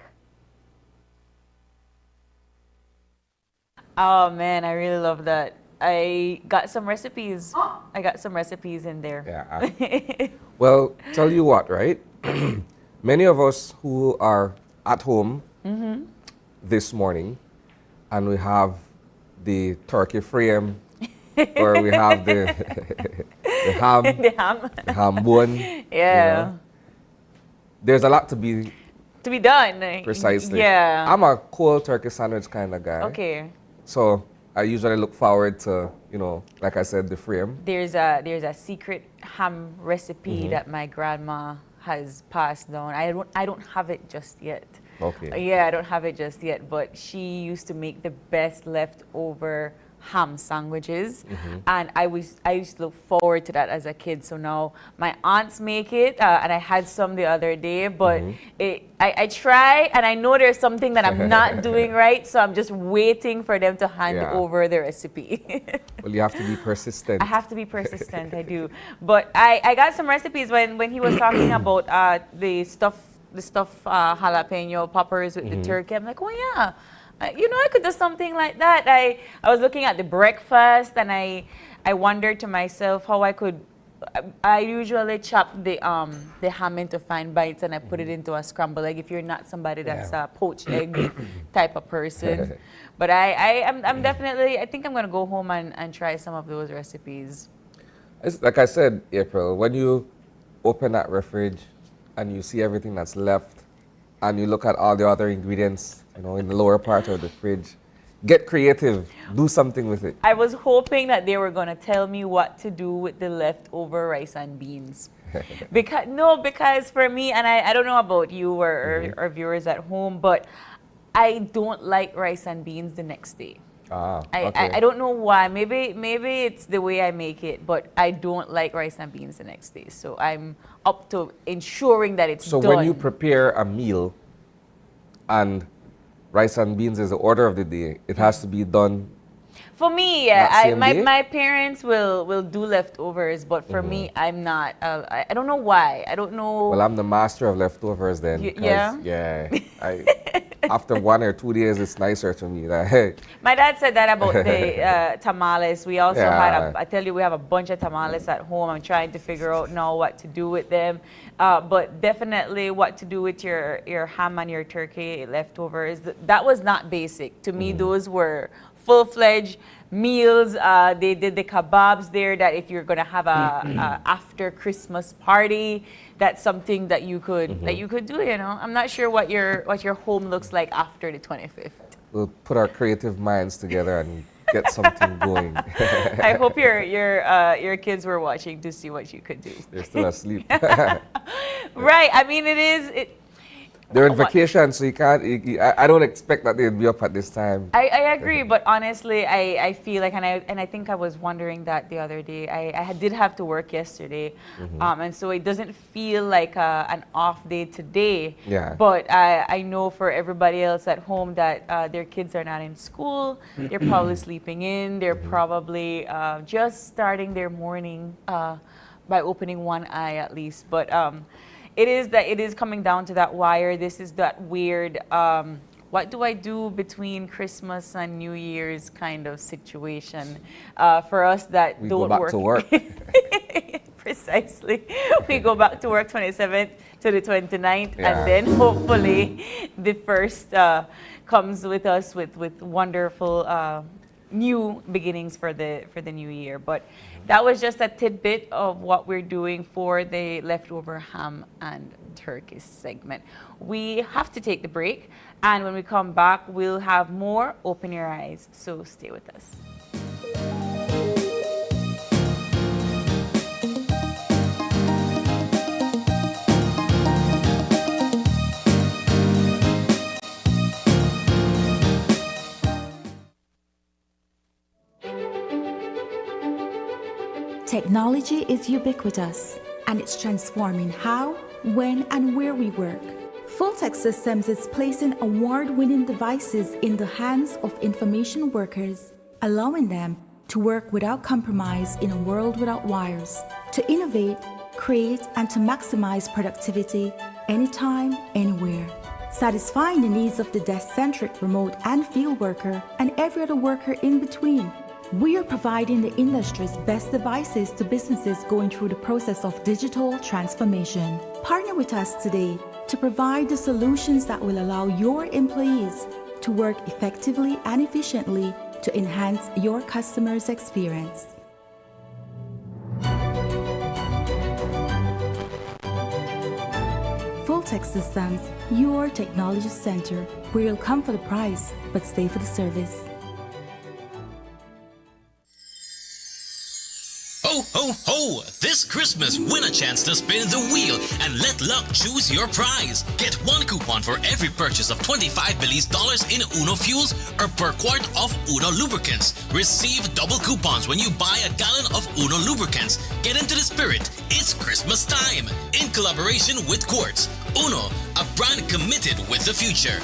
Oh man, I really love that. I got some recipes. I got some recipes in there. Yeah. Well, tell you what, right? Many of us who are at home this morning, and we have the turkey frame, or we have the ham bone. Yeah. You know? There's a lot to be done. Precisely. Yeah. I'm a cold turkey sandwich kind of guy. Okay. So I usually look forward to, you know, like I said, the frame. There's a secret ham recipe that my grandma has passed down. I don't have it just yet. Okay. Yeah, I don't have it just yet, but she used to make the best leftover ham sandwiches, and I used to look forward to that as a kid. So now my aunts make it, and I had some the other day, but I try, and I know there's something that I'm not doing right, so I'm just waiting for them to hand over the recipe. Well, you have to be persistent. I have to be persistent, I do. But I got some recipes when he was talking about the stuffed jalapeno poppers with the turkey. I'm like, oh yeah. You know, I could do something like that. I was looking at the breakfast, and I wondered to myself how I could. I usually chop the ham into fine bites, and I put it into a scrambled egg. If you're not somebody that's a poached egg type of person, but I'm definitely. I think I'm gonna go home and try some of those recipes. It's, like I said, April, when you open that fridge and you see everything that's left, and you look at all the other ingredients, you know, in the lower part of the fridge, get creative. Do something with it. I was hoping that they were going to tell me what to do with the leftover rice and beans. Because for me, and I don't know about you or viewers at home, but I don't like rice and beans the next day. Okay. I don't know why. Maybe it's the way I make it, but I don't like rice and beans the next day. So I'm up to ensuring that it's done. So when you prepare a meal and rice and beans is the order of the day, it has to be done. For me, yeah, my parents will do leftovers, but for me, I'm not. I don't know why. I don't know. Well, I'm the master of leftovers then. Yeah. After 1 or 2 days, it's nicer to me. Like, hey. My dad said that about the tamales. We also had I tell you, we have a bunch of tamales at home. I'm trying to figure out now what to do with them. But definitely what to do with your ham and your turkey leftovers. That was not basic. To me, those were full-fledged meals. They did the kebabs there, that if you're going to have a after Christmas party, that's something that you could do, you know. I'm not sure what your home looks like after the 25th. We'll put our creative minds together and get something going. I hope your kids were watching to see what you could do. They're still asleep. Right. I mean, they're on vacation, so you can't. I don't expect that they'd be up at this time. I agree, but honestly, I feel like, and I think I was wondering that the other day. I did have to work yesterday, and so it doesn't feel like an off day today. Yeah. But I know for everybody else at home that their kids are not in school. They're probably sleeping in. They're probably just starting their morning by opening one eye at least. But it is coming down to that wire. This is that weird, what do I do between Christmas and New Year's kind of situation for us that we don't go back work. to work. Precisely. We go back to work 27th to the 29th, and then hopefully the first comes with us with wonderful new beginnings for the new year. But that was just a tidbit of what we're doing for the leftover ham and turkey segment. We have to take the break, and when we come back, we'll have more Open Your Eyes, so stay with us. Technology is ubiquitous, and it's transforming how, when, and where we work. Fulltech Systems is placing award-winning devices in the hands of information workers, allowing them to work without compromise in a world without wires, to innovate, create, and to maximize productivity anytime, anywhere. Satisfying the needs of the desk-centric remote and field worker and every other worker in between. We are providing the industry's best devices to businesses going through the process of digital transformation. Partner with us today to provide the solutions that will allow your employees to work effectively and efficiently to enhance your customers' experience. Full-Tech Systems, your technology center, where you'll come for the price, but stay for the service. Ho, ho, ho! This Christmas, win a chance to spin the wheel and let luck choose your prize. Get one coupon for every purchase of $25 Belize in Uno fuels or per quart of Uno lubricants. Receive double coupons when you buy a gallon of Uno lubricants. Get into the spirit. It's Christmas time. In collaboration with Quartz. Uno, a brand committed with the future.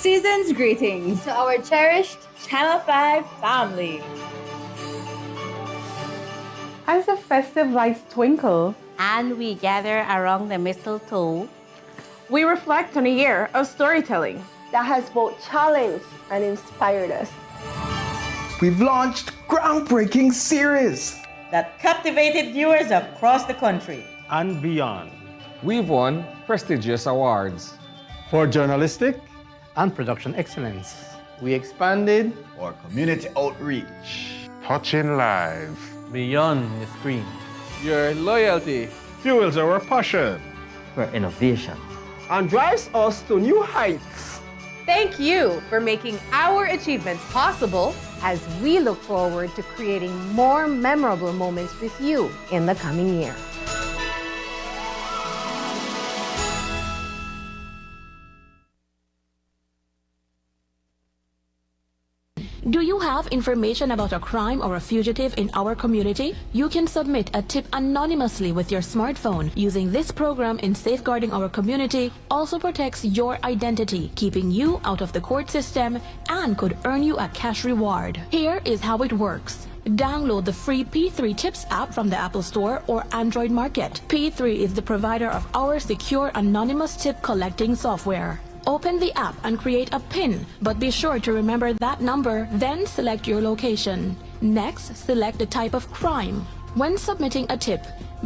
Season's greetings to our cherished Channel 5 family. As the festive lights twinkle and we gather around the mistletoe, we reflect on a year of storytelling that has both challenged and inspired us. We've launched groundbreaking series that captivated viewers across the country and beyond. We've won prestigious awards for journalistic and production excellence. We expanded our community outreach, touching lives beyond the screen. Your loyalty fuels our passion for innovation and drives us to new heights. Thank you for making our achievements possible as we look forward to creating more memorable moments with you in the coming year. Do you have information about a crime or a fugitive in our community? You can submit a tip anonymously with your smartphone. Using this program in safeguarding our community also protects your identity, keeping you out of the court system, and could earn you a cash reward. Here is how it works. Download the free P3 Tips app from the Apple Store or Android Market. P3 is the provider of our secure anonymous tip collecting software. Open the app and create a PIN, but be sure to remember that number, then select your location. Next, select the type of crime. When submitting a tip,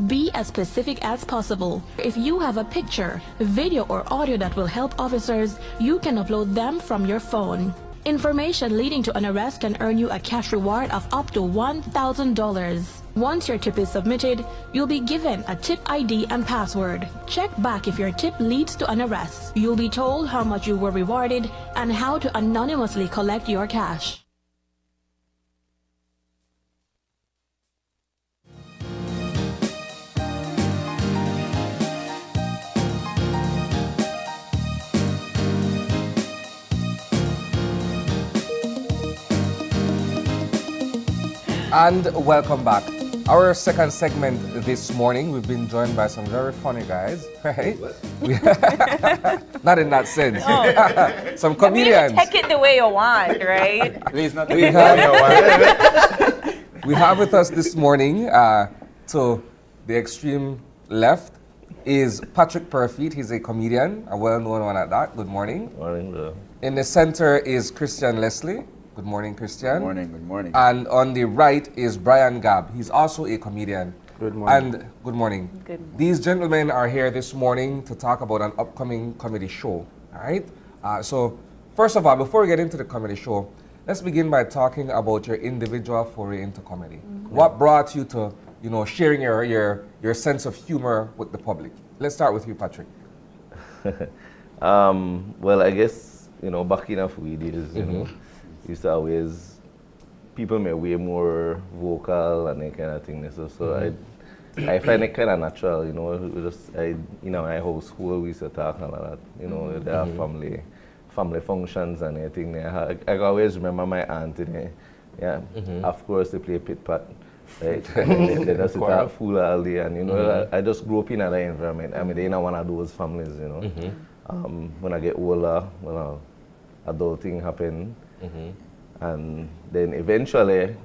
be as specific as possible. If you have a picture, video, or audio that will help officers, you can upload them from your phone. Information leading to an arrest can earn you a cash reward of up to $1,000. Once your tip is submitted, you'll be given a tip ID and password. Check back if your tip leads to an arrest. You'll be told how much you were rewarded and how to anonymously collect your cash. And welcome back. Our second segment this morning, we've been joined by some very funny guys, right? Not in that sense. No. Some comedians. You take it the way you want, right? Please not We have, we have with us this morning, to the extreme left, is Patrick Perfeet. He's a comedian, a well-known one at that. Good morning. Morning, bro. In the center is Christian Leslie. Good morning, Christian. Good morning, good morning. And on the right is Brian Gabb. He's also a comedian. Good morning. And good morning. Good morning. These gentlemen are here this morning to talk about an upcoming comedy show. All right? So, first of all, before we get into the comedy show, let's begin by talking about your individual foray into comedy. What brought you to, sharing your sense of humor with the public? Let's start with you, Patrick. Well, I guess, back in we days, used to always, people may way more vocal and that kind of thing. So I find it kind of natural, my household we used to talk and all that, there are family functions and everything. I always remember my aunt, of course they play pit pat, right? They just talk fool all day and, I just grew up in that environment. I mean, they're in one of those families, when I get older, adulting happened. And then eventually,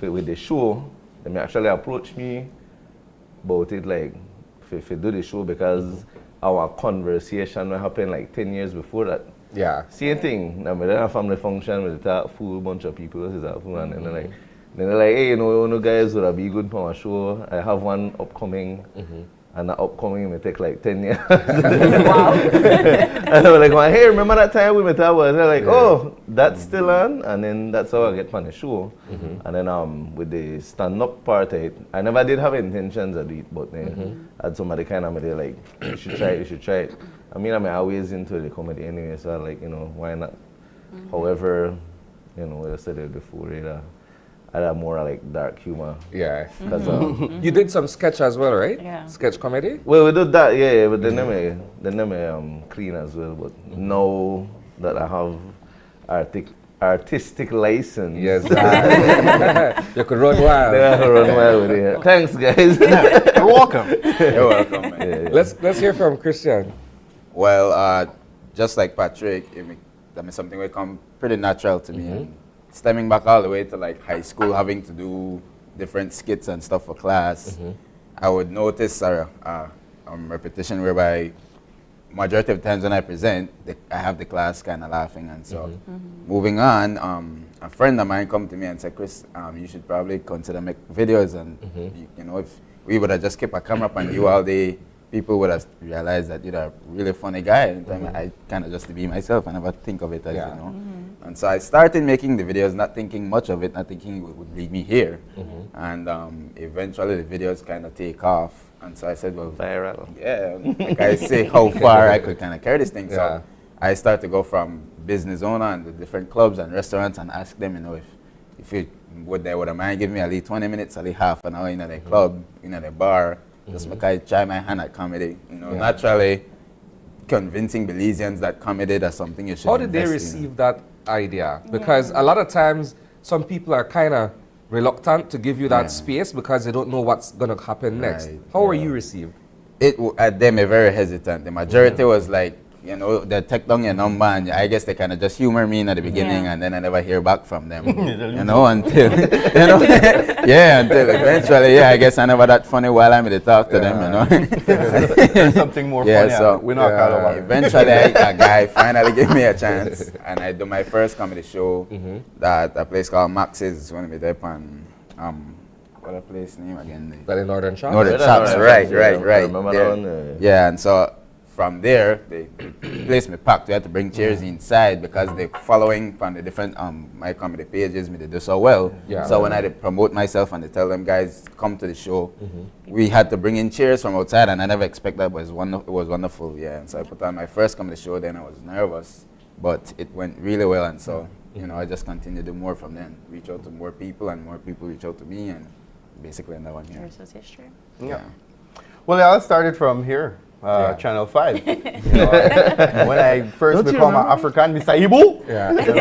with the show, they actually approached me about it, like, if do the show, because our conversation happened like 10 years before that. Yeah. Same thing. I mean, a family function with a full bunch of people, and then they're like, hey, you guys would be good for our show. I have one upcoming. And the upcoming may take like 10 years. Wow. And they were like, well, hey, remember that time we met up? And they're like, oh, that's still on? And then that's how I get on the show. And then with the stand-up part, I never did have intentions of it, but then I had somebody kind of made like, you should try it. I mean, I'm always into the comedy anyway, so I'm like, why not? However, I said it before, I had more like dark humor. Yeah. You did some sketch as well, right? Yeah. Sketch comedy? Well, we did that, yeah, but they never clean as well. But now that I have artistic license. Yes. You could run wild. Yeah, I could run wild with it. Thanks, guys. You're welcome. You're welcome, man. Yeah. Let's hear from Christian. Well, just like Patrick, that means something will come pretty natural to me. And stemming back all the way to like high school, having to do different skits and stuff for class, I would notice a repetition whereby majority of times when I present, I have the class kind of laughing. And so moving on, a friend of mine come to me and said, Chris, you should probably consider make videos. And if we would have just kept a camera up on you all day, people would have realized that you're a really funny guy. And I kind of just to be myself, I never think of it as, And so I started making the videos, not thinking much of it, not thinking it would lead me here. And eventually the videos kind of take off. And so I said, well, viral. Yeah, like I say how far I could kind of carry this thing. So I started to go from business owner and the different clubs and restaurants and ask them, if they would mind give me at least 20 minutes, at least half an hour in the club, in the bar, just because I try my hand at comedy. Naturally convincing Belizeans that comedy is something you should How did they invest in. receive that idea? Because a lot of times, some people are kind of reluctant to give you that space because they don't know what's going to happen next. How were you received? They were very hesitant. The majority was like, they take down your number, and I guess they kind of just humor me in at the beginning, and then I never hear back from them. Until, until eventually, I guess I never that funny while I'm to talk to them, There's something more funny. So we're not caught over. Eventually, a guy finally gave me a chance, and I do my first comedy show at a place called Max's. When we there on what a place name again? That in Northern Shops? Northern Shops, right. Remember that one? Yeah, and so from there, the place me packed. We had to bring chairs inside because the following from the different my comedy pages, me they do so well. Yeah. So when I did promote myself and they tell them guys come to the show, we had to bring in chairs from outside, and I never expected that, but it was wonderful. Yeah, and so I put on my first comedy show. Then I was nervous, but it went really well, and so you know I just continued to do more from then. Reach out to more people, and more people reach out to me, and basically end up on here. Here's history. Yeah. Well, it all started from here, Channel 5. You know, when I first became an African, Mr. Ibu. Yeah. You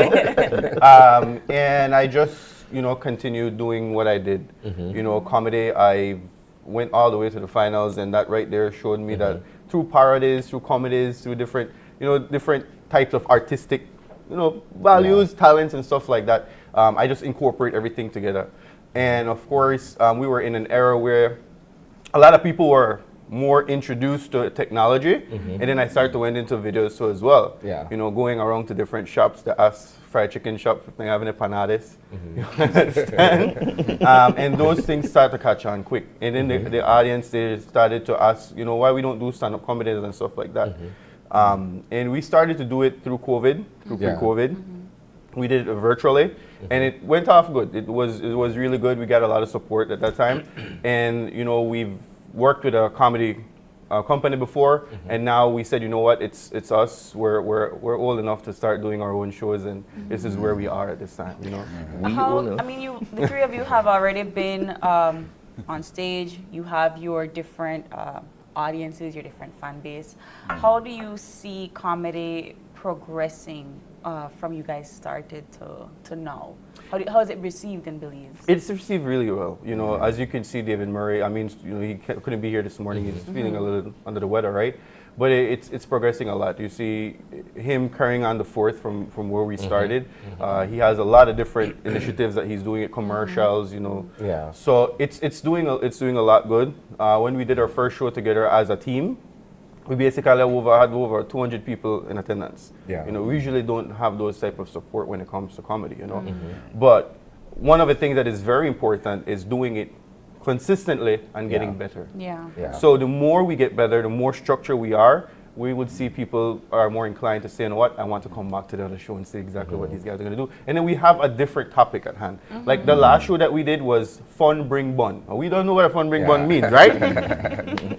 know? And I just, you know, continued doing what I did. You know, comedy, I went all the way to the finals, and that right there showed me that through parodies, through comedies, through different, you know, different types of artistic, you know, values, talents, and stuff like that, I just incorporate everything together. And of course, we were in an era where a lot of people were more introduced to technology, and then I started to went into videos so as well. Yeah. You know, going around to different shops to ask fried chicken shop if they have any panades. You understand? And those things start to catch on quick. And then the audience, they started to ask, you know, why we don't do stand-up comedies and stuff like that. And we started to do it through COVID, through pre-COVID. We did it virtually, and it went off good. It was really good. We got a lot of support at that time, and you know we've worked with a comedy company before, and now we said, you know what, it's us. We're old enough to start doing our own shows, and this is where we are at this time. You know. I mean, the three of you have already been on stage. You have your different audiences, your different fan base. How do you see comedy progressing from you guys started to now? How is it received in Belize? It's received really well. You know, as you can see, David Murray, I mean, you know, he couldn't be here this morning. He's feeling a little under the weather, right? But it's progressing a lot. You see him carrying on the fourth from where we started. He has a lot of different initiatives that he's doing, commercials, you know. Yeah. So it's doing a lot good. When we did our first show together as a team, we basically had over 200 people in attendance. Yeah. You know, we usually don't have those type of support when it comes to comedy, you know. But one of the things that is very important is doing it consistently and getting better. Yeah. So the more we get better, the more structured we are, we would see people are more inclined to say, you know what, I want to come back to the other show and see exactly what these guys are going to do. And then we have a different topic at hand. Like the last show that we did was Fun Bring Bun. We don't know what a Fun Bring Bun means, right?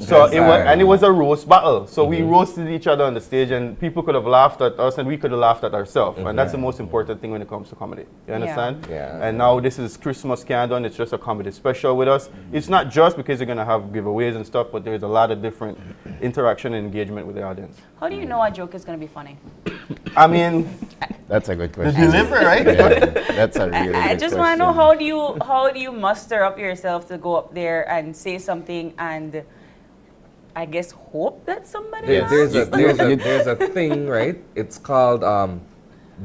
So it was a roast battle. So we roasted each other on the stage, and people could have laughed at us and we could have laughed at ourselves. And that's the most important thing when it comes to comedy. You understand? Yeah. And now this is Christmas Countdown. It's just a comedy special with us. It's not just because you're going to have giveaways and stuff, but there's a lot of different interaction and engagement with the audience. How do you know a joke is going to be funny? I mean, that's a good question. The delivery, right? Yeah, that's a really good I just want to know, how do you muster up yourself to go up there and say something and I guess hope that somebody there's a thing, right? It's called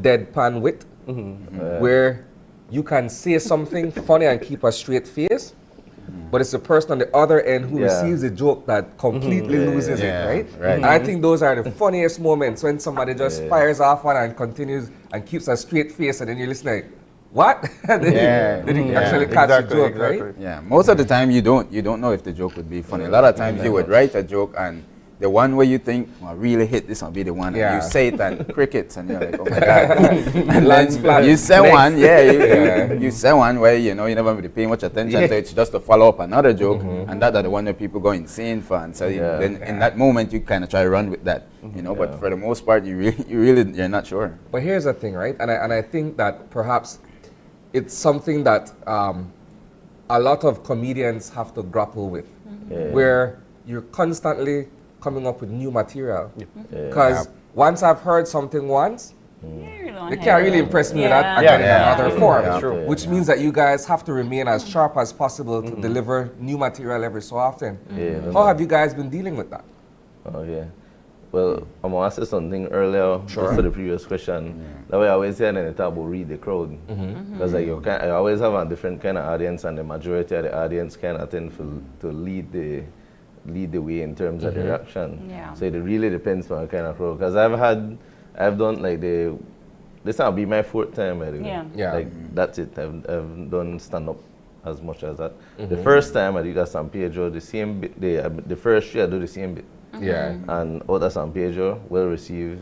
deadpan wit, where you can say something funny and keep a straight face, but it's the person on the other end who receives the joke that completely loses it, right? And I think those are the funniest moments when somebody just fires off one and continues and keeps a straight face, and then you're listening like, what? Did he actually catch the joke, right? Yeah, most of the time you don't know if the joke would be funny. A lot of times you would write a joke and the one where you think, well, really hit this will be the one, and you say it and crickets, and you're like, oh my God. And then you say one, you say one where, you know, you never really pay much attention to it, it's just to follow up another joke, and that are the one that people go insane for, and so then in that moment you kind of try to run with that, you know, but for the most part you're not sure. But here's the thing, right? And I think that perhaps it's something that a lot of comedians have to grapple with, where you're constantly coming up with new material. Because once I've heard something once, they can't really impress me with that again in another form. Which means that you guys have to remain as sharp as possible to deliver new material every so often. How have you guys been dealing with that? Well, I'm going to say something earlier just to the previous question. That way I always say, and then talk about read the crowd. Because like I always have a different kind of audience, and the majority of the audience kind of tend to lead the way in terms of the reaction. So it really depends on the kind of crowd. Because I've done like this will be my 4th time by the way. Like that's it. I've done stand up as much as that. The first time I did a San Pedro, the first year I do the same bit. Yeah. And out of San Pedro, well received.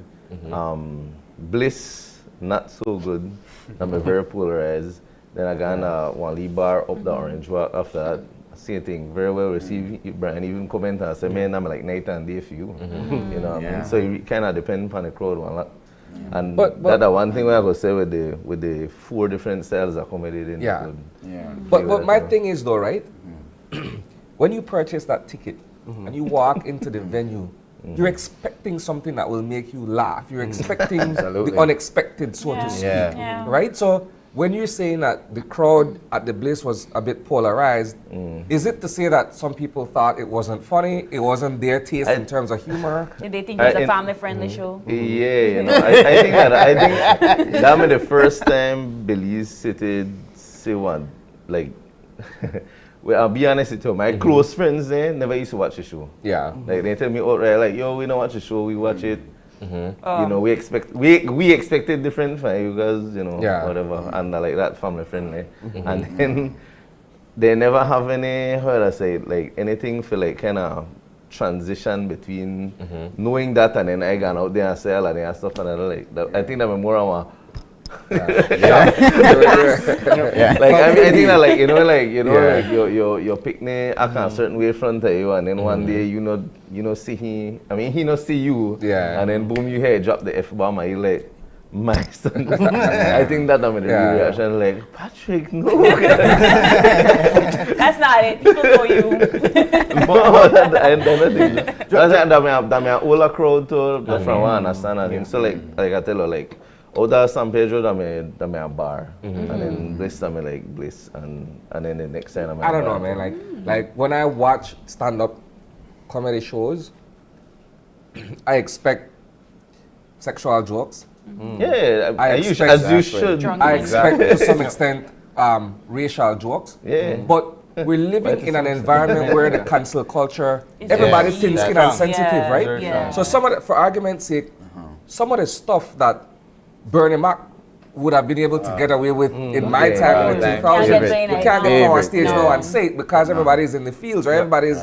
Bliss, not so good. I'm very polarized. Then I got one Lee bar up the Orange Walk after that. Same thing, very well received. Brian even commented and said, man, I'm like night and day for you. You know what I mean? So it kind of depends on the crowd one lot. And that's one thing where I could say with the 4 different styles accommodated in the club. But my thing is though, right? When you purchase that ticket and you walk into the venue, you're expecting something that will make you laugh. You're expecting the unexpected, so to speak. Right? So when you're saying that the crowd at the Bliss was a bit polarized, is it to say that some people thought it wasn't funny, it wasn't their taste in terms of humor? Did they think it was a family-friendly show? Yeah, you know, I think that was the first time Belize say one, like, well, I'll be honest with you, my close friends never used to watch the show. Yeah. Like they tell me outright, like, yo, we don't watch the show, we watch it. You know, we expected different from you guys, you know, whatever, and like that family friendly. And then they never have any, how do I say, like anything for like kind of transition between knowing that and then I gone out there and sell and stuff and like that. I think that more of a like I think that like like your picnic act a certain way in front of you and then one day you know see he not see you and then boom you hear drop the F-bomb and you like my son. I think that I'm in the reaction like Patrick no. That's not it. People know you. That's my older crowd too from one understand and so like I tell her like Oda San Pedro, I'm a bar, and then Bliss, I'm like Bliss, and then the next time I'm a I don't bar. know, man. Like when I watch stand-up comedy shows, I expect sexual jokes. Yeah, I as expect, you should. I expect to some extent racial jokes. Yeah. But we're living in an environment where the cancel culture, everybody's thin skin and sensitive, right? Yeah. So for argument's sake, some of the stuff that Bernie Mac would have been able to get away with in my time in the 2000s. We can't get on stage now and say it because everybody's in the fields, right? Everybody's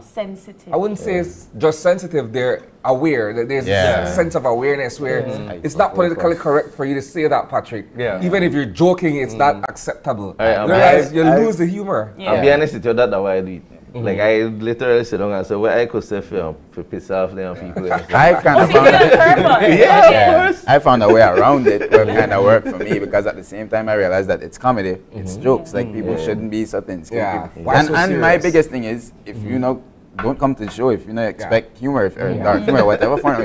sensitive. I wouldn't say it's just sensitive, they're aware. There's a sense of awareness where it's not politically correct for you to say that, Patrick. Even if you're joking, it's not acceptable. Otherwise, you lose the humor. I'll be honest with you, that's why I do it. Like I literally sit down and say, well, I could say for piss off them people. I kind of found I found a way around it that kind of worked for me because at the same time I realized that it's comedy, it's jokes. Like people shouldn't be so thin skin. And my biggest thing is if you know don't come to the show if you don't expect humor or dark humor, whatever form,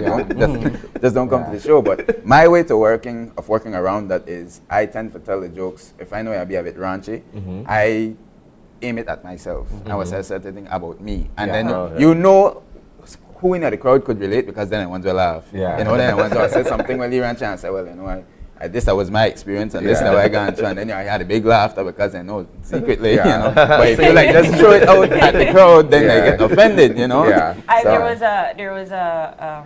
just don't come to the show. But my way to working around that is I tend to tell the jokes. If I know I'll be a bit raunchy, I aim it at myself. I was saying something about me, and then you know who in the crowd could relate because then everyone's will laugh. You know, then everyone's will say something really raunchy and say, well, you know, this was my experience and this is how I got through, and then I had a big laughter because I know secretly, you know. But if you like just throw it out at the crowd, then they get offended, you know. There was a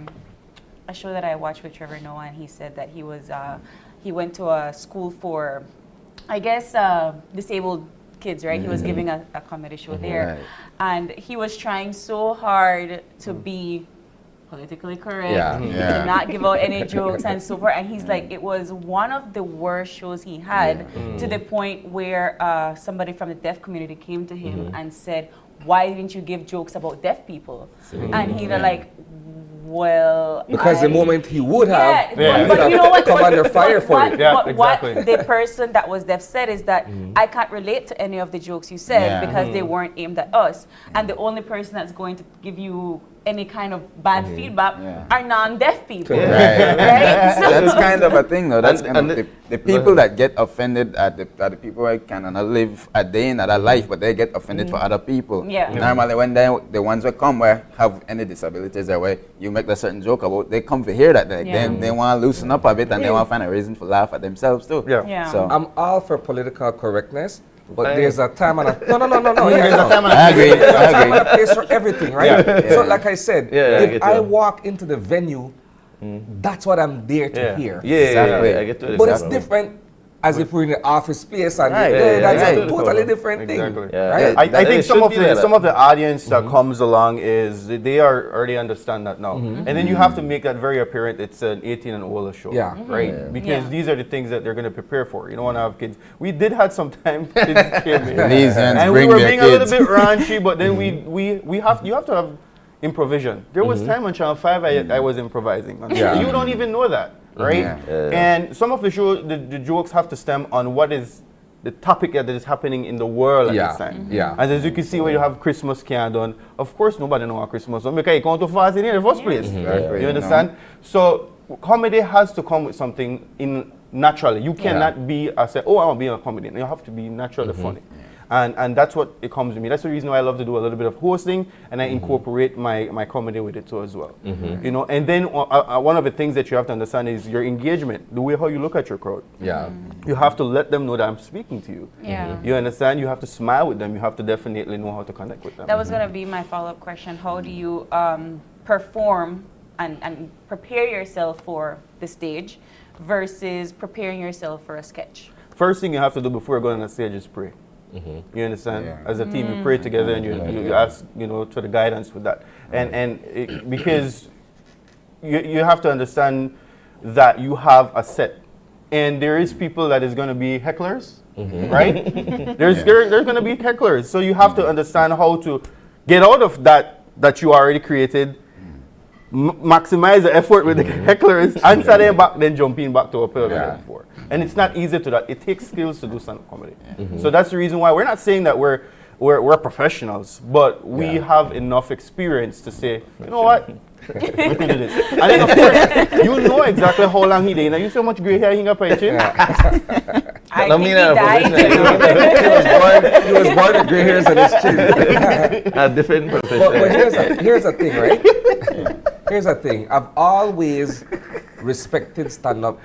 show that I watched with Trevor Noah, and he said that he went to a school for, I guess, disabled kids, right? He was giving a comedy show there, and he was trying so hard to be politically correct, to not give out any jokes and so forth. And he's like, it was one of the worst shows he had to the point where somebody from the deaf community came to him and said, "Why didn't you give jokes about deaf people?" And he's like, well, because the moment he would have, but you know what? come under fire for it. But what the person that was deaf said is that I can't relate to any of the jokes you said because they weren't aimed at us. And the only person that's going to give you any kind of bad feedback are non-deaf people. Right? That's kind of a thing, though. That's the people that get offended at the people who cannot live a day in their life, but they get offended for other people. Normally, when the ones who come where have any disabilities or where you make a certain joke about, they come to hear that. They want to loosen up a bit and they want to find a reason to laugh at themselves too. So I'm all for political correctness. But there's a time and a no. I agree. There's a time and a place for everything, right? So, like I said, if I walk into the venue, that's what I'm there to hear. Exactly. But it's different as if we're in the office space and Right. that's Yeah, a yeah. totally different Exactly. thing. Yeah. Right? I think It should be like some of the audience that Mm-hmm. comes along is they already understand that now, and then you have to make that very apparent. It's an 18 and older show, Yeah. right? Yeah. Because Yeah. these are the things that they're going to prepare for. You don't want to have kids. We did have some time kids came in, These hands and we bring were their being a little kids. bit raunchy, but then you have to have improvisation. There was time on Channel 5 I was improvising. Yeah. You don't even know that, right? Yeah. And some of the show the jokes have to stem on what is the topic that is happening in the world at Yeah. this time. Yeah. And as you can see, when you have Christmas can done, of course nobody know what Christmas is because you can't too fast in here in the first place. Exactly, You understand? So comedy has to come with something in naturally. You cannot be say, oh, I want to be a comedian. You have to be naturally funny. And that's what it comes to me. That's the reason why I love to do a little bit of hosting, and I incorporate my comedy with it too as well. You know, and then one of the things that you have to understand is your engagement, the way how you look at your crowd. Yeah. You have to let them know that I'm speaking to you. Yeah. You understand? You have to smile with them. You have to definitely know how to connect with them. That was going to be my follow-up question. How do you perform and prepare yourself for the stage versus preparing yourself for a sketch? First thing you have to do before going on the stage is pray. You understand? Yeah. As a team, you pray together and you ask, to the guidance with that. Because you have to understand that you have a set. And there is people that is going to be hecklers, right? There's going to be hecklers. So you have to understand how to get out of that you already created, maximize the effort with the hecklers, answer them back, then jump in back to a pillar before. And it's not easy to that. It takes skills to do stand-up comedy. So that's the reason why we're not saying that we're professionals, but we have enough experience to say, you know what? We can do this. And then of course, you know exactly how long he did. Now you see how much gray hair he got by chin. I think he died. He was born with gray hairs on his chin. A different profession. But here's the thing, right? Here's the thing. I've always respected stand-up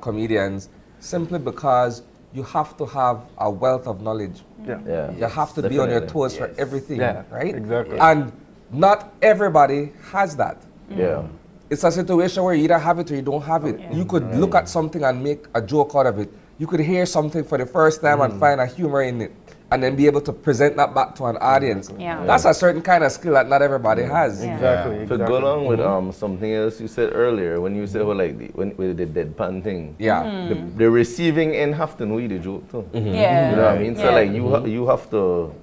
comedians simply because you have to have a wealth of knowledge. Yeah. You have to be on your toes for everything, right? Exactly. And not everybody has that. Yeah. It's a situation where you either have it or you don't have it. You could look at something and make a joke out of it. You could hear something for the first time and find a humor in it, and then be able to present that back to an audience. Yeah. That's a certain kind of skill that not everybody has. Exactly. To go along with something else you said earlier, when you said with the deadpan thing. Yeah. The receiving end have to know the joke too. Yeah. You know what I mean? So you have to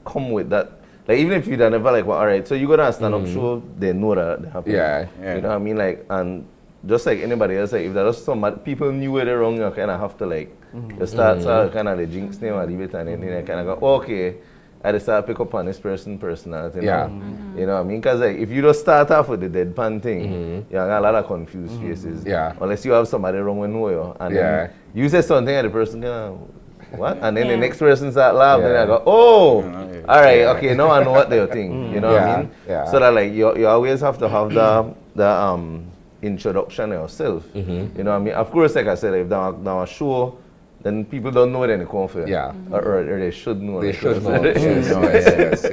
come with that. Like even if you don't never well, all right, so you go to a stand-up show, they know that happen. Yeah. You know what I mean? And just like anybody else, if there's some people knew where they're wrong, you kind of have to you start kind of the jinx name or leave it and then you kind of go, okay, I just start pick up on this personality. Yeah. You know what I mean? Because if you just start off with the deadpan thing, you have a lot of confused faces. Yeah. Unless you have somebody wrong when know you. And then you say something and the person go, what? And then the next person start laughing and I go, oh, all right, okay, now I know what they're thinking. You know what I mean? Yeah. So that you always have to have the introduction yourself. You know what I mean? Of course, like I said, if now a show, then people don't know then they come for. Yeah. Or they should know. They should know. Yes.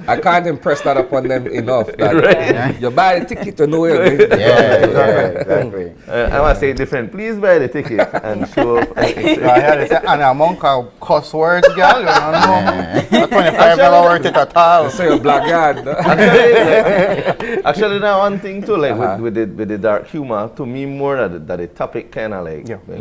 I can't impress that upon them enough. That you buy the ticket to know it. Exactly. I must say it different. Please buy the ticket and show up. And among cuss words, girl, you don't know. $25 worth it at all. So you're blackguard. Actually, now one thing too, with the dark humor, to me more that the topic kind of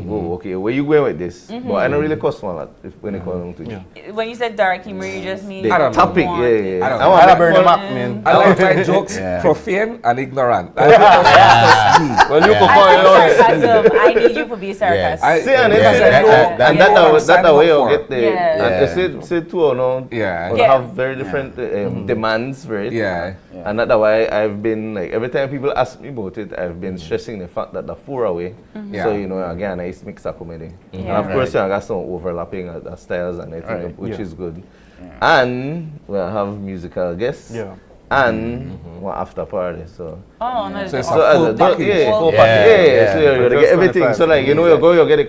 whoa, okay, where you going with this? But I don't really cuss one lot when it comes to it. When you said dark humor, you just mean The topic, yeah. I want to burn them up, man. I like my jokes profane and ignorant. Well, you could call it sarcasm. I need you to be sarcastic. See, and that's the way you get there. And say two or no, have very different demands for it. Yeah. And that's why I've been every time people ask me about it, I've been stressing the fact that the 4 away. So again, it's mixed up comedy. And of course, I got some overlapping styles and everything, which is good. And we'll have musical guests. And one after party. So nice. So you're gonna get everything. So you go, you get it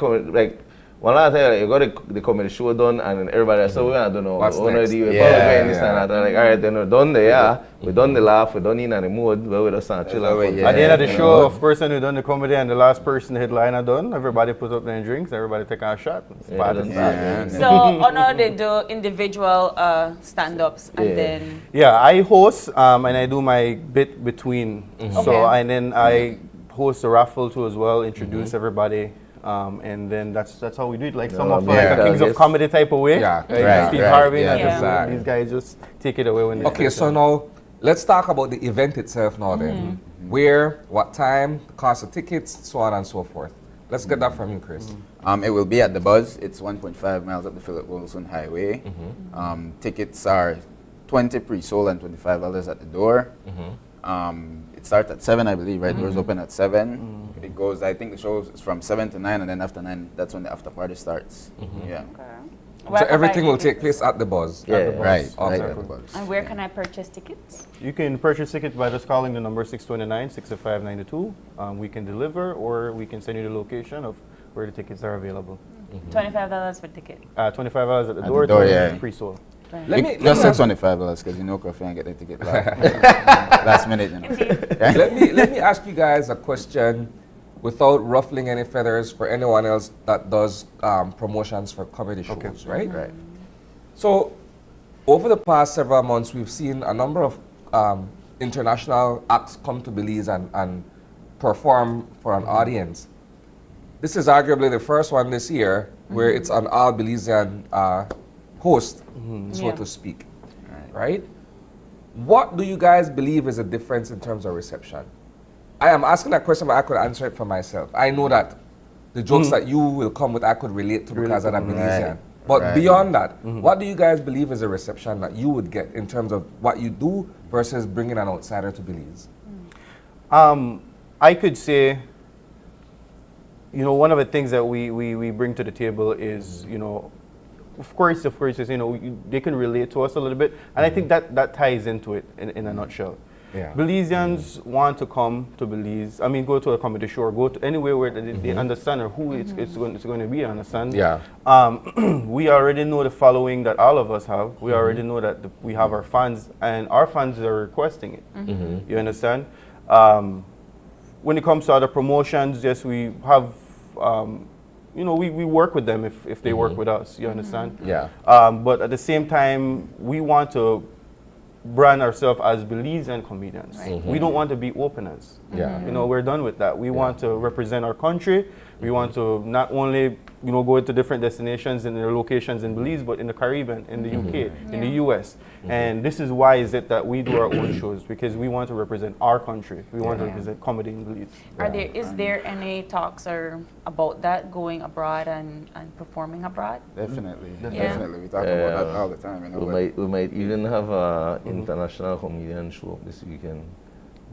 One last time, you got the comedy show done, and then everybody so we don't know. What's we next? This and Yeah. that. And like, all right, then we're done there. Yeah. We done the laugh. We done in the mood. Where we just chill out. At the end of the show, of person who done the comedy and the last person the headliner done, everybody put up their drinks. Everybody take a shot. It's part of that. So, on all they do individual stand-ups and then. Yeah, I host and I do my bit between. So and then I host a raffle too as well. Introduce everybody. And then that's how we do it, like some of like a Kings of Comedy type of way. Yeah, like Steve Harvey and Exactly. these guys just take it away when they Okay, so now let's talk about the event itself now then. Where, what time, cost of tickets, so on and so forth. Let's get that from you, Chris. It will be at the Buzz. It's 1.5 miles up the Philip Wilson Highway. Tickets are 20 pre-sold and $25 at the door. It starts at 7, I believe, right? Doors open at 7. It goes, I think the show is from 7 to 9, and then after 9, that's when the after party starts. Yeah. So everything will take place at the Buzz. Yeah, at the Buzz. right. Okay. Right at the Buzz. And where can I purchase tickets? You can purchase tickets by just calling the number 629-605-92. We can deliver, or we can send you the location of where the tickets are available. $25 for ticket. $25 at the At door. the door, it's yeah. pre-sold. Just say $25 because you know Coffee and get the ticket last minute. You know. let me ask you guys a question without ruffling any feathers for anyone else that does promotions for comedy shows, right? Right. So over the past several months, we've seen a number of international acts come to Belize and perform for an audience. This is arguably the first one this year where it's an all Belizean host, so to speak, right? What do you guys believe is the difference in terms of reception? I am asking that question, but I could answer it for myself. I know that the jokes that you will come with, I could relate to because I'm Belizean. But beyond that, what do you guys believe is the reception that you would get in terms of what you do versus bringing an outsider to Belize? I could say, you know, one of the things that we bring to the table is, you know, of course, is, you know, they can relate to us a little bit. And I think that ties into it in a nutshell. Yeah. Belizeans want to come to Belize. I mean, go to a comedy show or go to anywhere where they understand or who it's going to be, understand? Yeah. We already know the following that all of us have. We already know that we have our fans, and our fans are requesting it. You understand? When it comes to other promotions, yes, we have, you know, we work with them if they work with us, you understand? Yeah. But at the same time, we want to brand ourselves as Belizean comedians. We don't want to be openers. Yeah. You know, we're done with that. We want to represent our country. We want to not only, you know, go into different destinations and their locations in Belize, but in the Caribbean, in the UK, in the US. And this is why is it that we do our own shows, because we want to represent our country. We want to represent comedy in Belize. Is there any talks or about that, going abroad and performing abroad? Definitely. Yeah. Definitely. We talk about that all the time. You know, we might even have an international comedian show this weekend.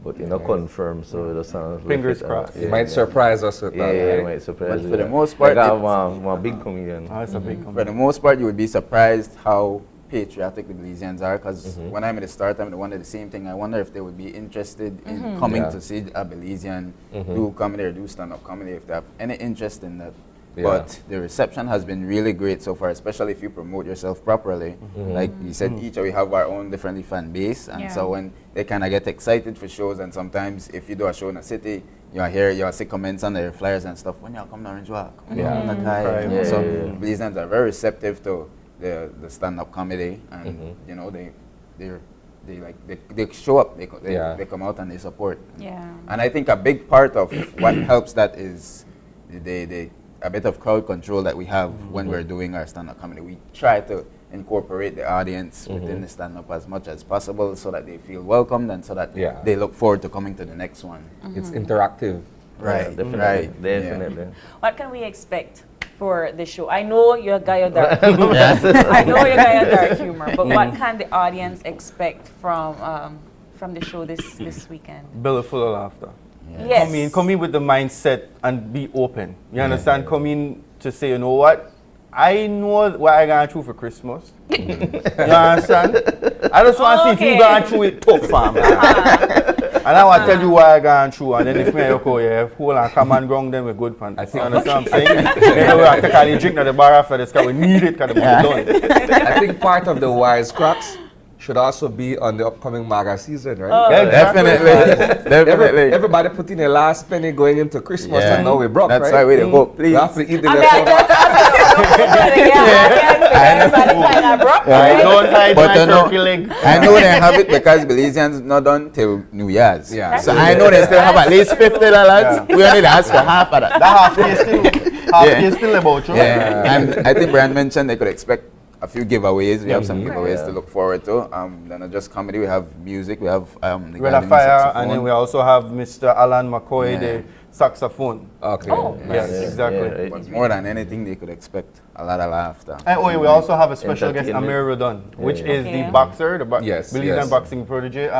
But you know, confirmed, so it sounds fingers crossed. It might surprise us with that. Yeah, it might surprise but for the most part, one big comedian. It's a big comedian. For the most part, you would be surprised how patriotic the Belizeans are. Because when I'm at the start, I wonder the same thing. I wonder if they would be interested in coming to see a Belizean do comedy or do stand-up comedy, if they have any interest in that. Yeah. But the reception has been really great so far, especially if you promote yourself properly. Like you said, each we have our own different fan base, and so when they kind of get excited for shows, and sometimes if you do a show in a city, you'll see comments on their flyers and stuff. When y'all come to Orange Walk, when y'all come to Thai. So Belizeans are very receptive to the stand-up comedy, and you know they show up, they come out and they support. Yeah. And I think a big part of what helps that is a bit of crowd control that we have when we're doing our stand-up comedy. We try to incorporate the audience within the stand-up as much as possible so that they feel welcomed and so that they look forward to coming to the next one. It's interactive. Right, definitely. Yeah. What can we expect for the show? I know you're a guy of dark humor. I know you're a guy of dark humor, but what can the audience expect from the show this weekend? Belly full of laughter. Yes. Come in with the mindset and be open. You understand? Come in to say, you know what? I know what I got through for Christmas. You understand? I just want to see if you got through it tough, fam. And I want to tell you why I gone through. And then if me and you yeah, hold on, come and ground them with good pants. You understand what I'm saying? Then we have to take all the drink at the bar after this because we need it because the money done. I think part of the wisecracks should also be on the upcoming MAGA season, right? Oh, yeah, definitely. Everybody put in their last penny going into Christmas, and now we're broke, That's right? why we go, please. We have to eat the I know they have it because Belizeans not done till New Year's. Yeah. So I know they still have at least $50. Yeah. We only ask for half of that. That half is still about you. Yeah. And I think Brian mentioned they could expect a few giveaways. We have some giveaways to look forward to. They're not just comedy. We have music. We have the Red of Fire, and then we also have Mr. Alan McCoy, the saxophone. Okay. Yes, exactly. But more than anything, they could expect a lot of laughter. And we also have a special guest, Amir Rodon, which is the boxer, the Belizean boxing protege.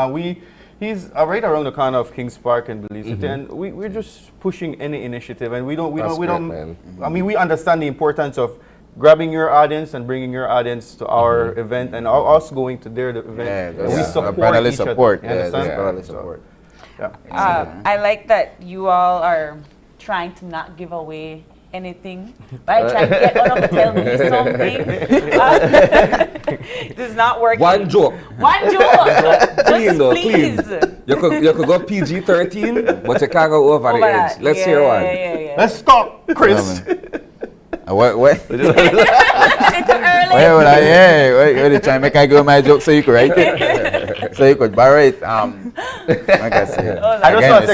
He's right around the corner of Kings Park in Belize, and we're just pushing any initiative, and we don't. I mean, we understand the importance of grabbing your audience and bringing your audience to our event, and us going to their event. And we support brotherly each other. support. Brotherly support. I like that you all are trying to not give away anything, right? Trying to get one of tell me something. This is not working. One joke. Just please. You could go PG-13, but you can't go over the edge. Let's hear one. Let's start, Chris. What? It's too early. Wait, try to make I go my joke so you could write it. So you could borrow it. Like I said. I just want to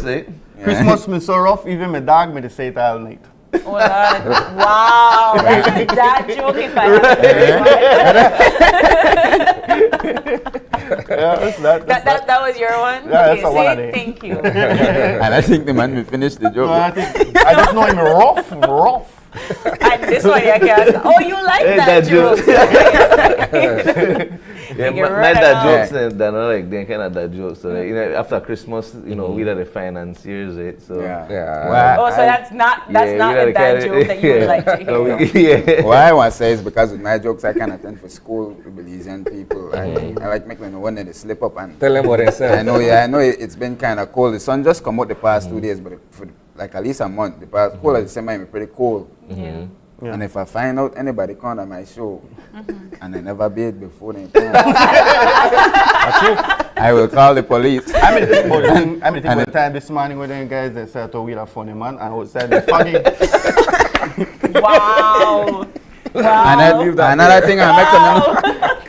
say Christmas me so rough, even my dog me to say it all night. Wow, that's a dad joke if I have that was your one? Yeah, that's one of them. Thank you. And I think the man will finish the joke. No, I just know him rough. And this one I guess. Oh, you like that joke? My dad jokes, they're not like they kind of dad jokes. So like, after Christmas, we are the financiers, right? So so that's not a dad joke that you would like to hear. What I want to say is because with my jokes, I can attend for school with Belizean people. I like making them one day they slip up and tell them what they say. I know it's been kind of cold. The sun just come out the past 2 days, but for like at least a month, the past whole of the summer is pretty cold. And if I find out anybody come on my show and they never bathed before they come, I will call the police. I mean, the time this morning with them guys that said, "Oh, we're a funny man," and outside the funny. Wow. Another thing I make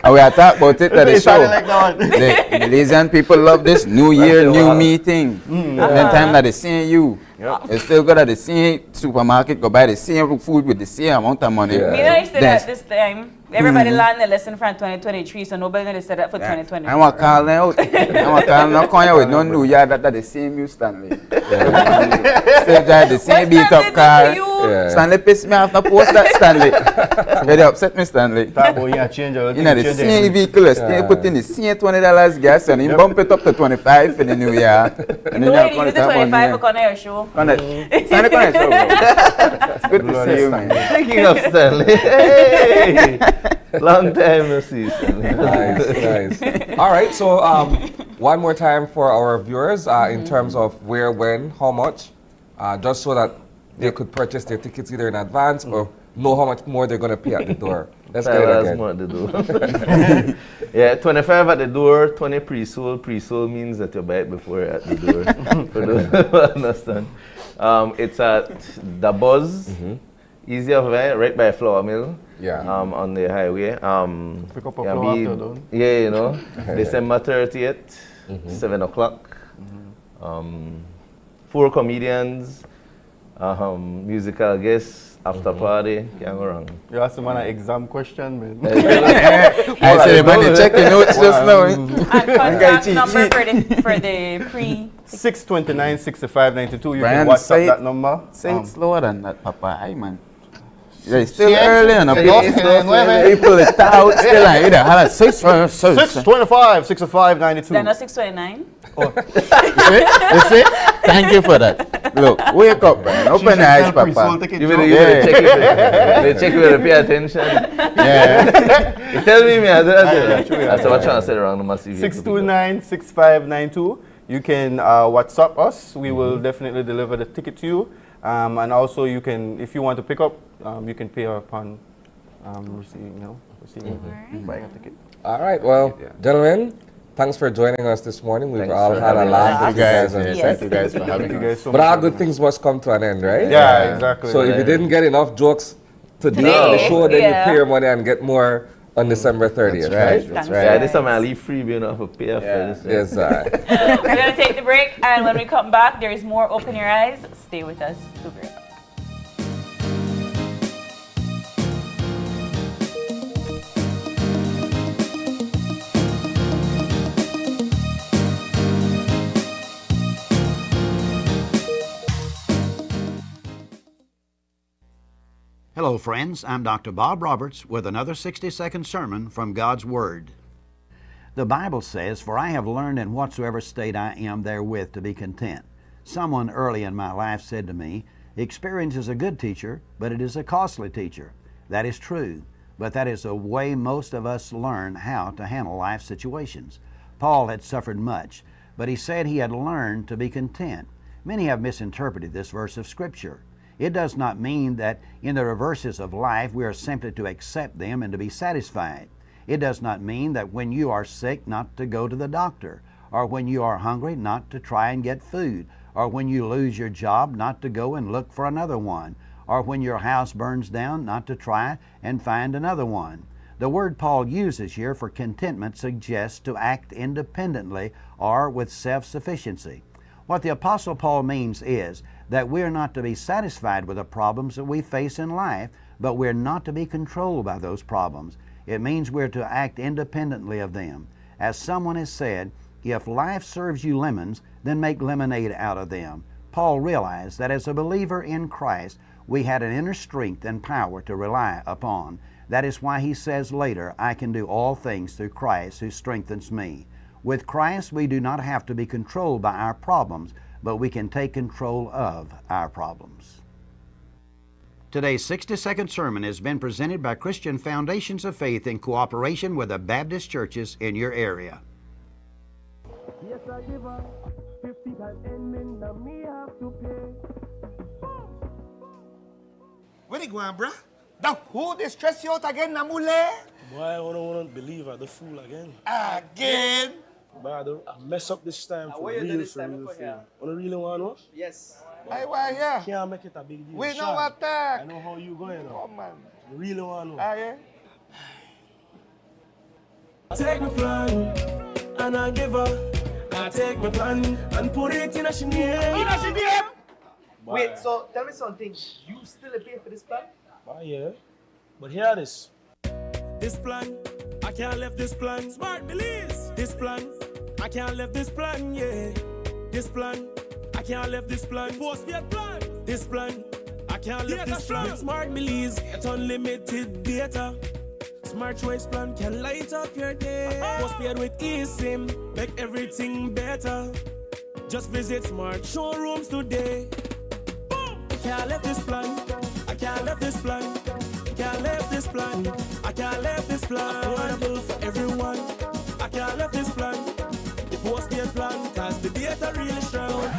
and we are talking about it at the show. The Belizean people love this New Year, new me thing. And the time that they see you, it's still good at the same supermarket, go buy the same food with the same amount of money. Me and I said that this time. Everybody learned the lesson from 2023, so nobody gonna say that for 2024. I want to call them out. I want to call them not come here with no New Year that the same you, Stanley. Still drive the same beat up car. Stanley pissed me off, not post that, Stanley. Very upset me, Stanley. The same vehicle, still put in the same $20 gas and he bump it up to 25 for the New Year. And then you use the 25 for Connor your show. Stanley, come on your show, bro. It's good to see you, man. Speaking of Stanley, hey, long time no see, Stanley. Nice. All right, so one more time for our viewers in terms of where, when, how much, just so that they could purchase their tickets either in advance or know how much more they're going to pay at the door. Let's get it again. More at the door. Yeah, 25 at the door, 20 pre-sold. Pre-sold means that you buy it before you're at the door. For those who understand. It's at The Buzz. Easy of right by Flour Mill. On the highway. Pick up a flower after done. Yeah, December 30th, 7 o'clock. 4 comedians, musical guests, after party, can't go wrong. You asked him an exam question, man. I said, man, they check the notes just now. And contact number for the pre. 629-6592. You Brian, can WhatsApp that number. Say it slower than that, Papa. Hey, man. It's still early on a people are out still like, 625, 605, 92. They're not 629. You see? Thank you for that. Look, wake up, man. Open your eyes, Papa. You better check it. They check it, pay attention. Yeah. You tell me, that's what I'm trying to say around the massive. 629-6592. You can WhatsApp us. We will definitely deliver the ticket to you. And also, you can, if you want to pick up, you can pay upon receiving buying a ticket. All right. Well, gentlemen, thanks for joining us this morning. We've Thanks all for had a having laugh us. with you guys. Thank you guys for having us. So but all much good things must come to an end, right? Yeah, exactly. So if you didn't get enough jokes today, the show, then you pay your money and get more on December 30th, right? That's right. Yeah, this time I leave freebie enough for pay after this. Yes, We're going to take the break, and when we come back, there is more Open Your Eyes. Stay with us. We'll be right back. Hello, friends. I'm Dr. Bob Roberts with another 60-second sermon from God's Word. The Bible says, "For I have learned in whatsoever state I am therewith to be content." Someone early in my life said to me, "Experience is a good teacher, but it is a costly teacher." That is true, but that is the way most of us learn how to handle life situations. Paul had suffered much, but he said he had learned to be content. Many have misinterpreted this verse of Scripture. It does not mean that in the reverses of life we are simply to accept them and to be satisfied. It does not mean that when you are sick not to go to the doctor, or when you are hungry not to try and get food, or when you lose your job not to go and look for another one, or when your house burns down not to try and find another one. The word Paul uses here for contentment suggests to act independently or with self-sufficiency. What the Apostle Paul means is that we're not to be satisfied with the problems that we face in life, but we're not to be controlled by those problems. It means we're to act independently of them. As someone has said, if life serves you lemons, then make lemonade out of them. Paul realized that as a believer in Christ, we had an inner strength and power to rely upon. That is why he says later, "I can do all things through Christ who strengthens me." With Christ, we do not have to be controlled by our problems, but we can take control of our problems. Today's 60-second sermon has been presented by Christian Foundations of Faith in cooperation with the Baptist churches in your area. Yes, I give her 50 and that me have to pay. Where they going, bruh? The who they stress you out again, Namule? Boy, I don't believe at the fool again. Again? But I mess up this time for real. You really want to know? Yes. I want yeah. Can't make it a big deal. We know attack. I know how you going now. Oh, man. You really want to know? Yeah. Take my plan and I give her. I take my plan and put it in a shiniem. In a shiniem? Wait, so tell me something. You still pay for this plan? Yeah. But hear this. This plan, I can't left this plan. Smart believes. This plan, I can't left this plan, yeah. This plan, I can't left this plan. Postpaid plan. This plan, I can't left this plan. With Smart believes, it's unlimited data. Smart choice plan can light up your day. Postpaid with eSIM, make everything better. Just visit Smart showrooms today. Boom! I can't left this plan. I can't left this plan. I can't left this plan. I can't left this plan. Affordable for everyone. I can't left this plan. The postpaid plan, cause the data really strong.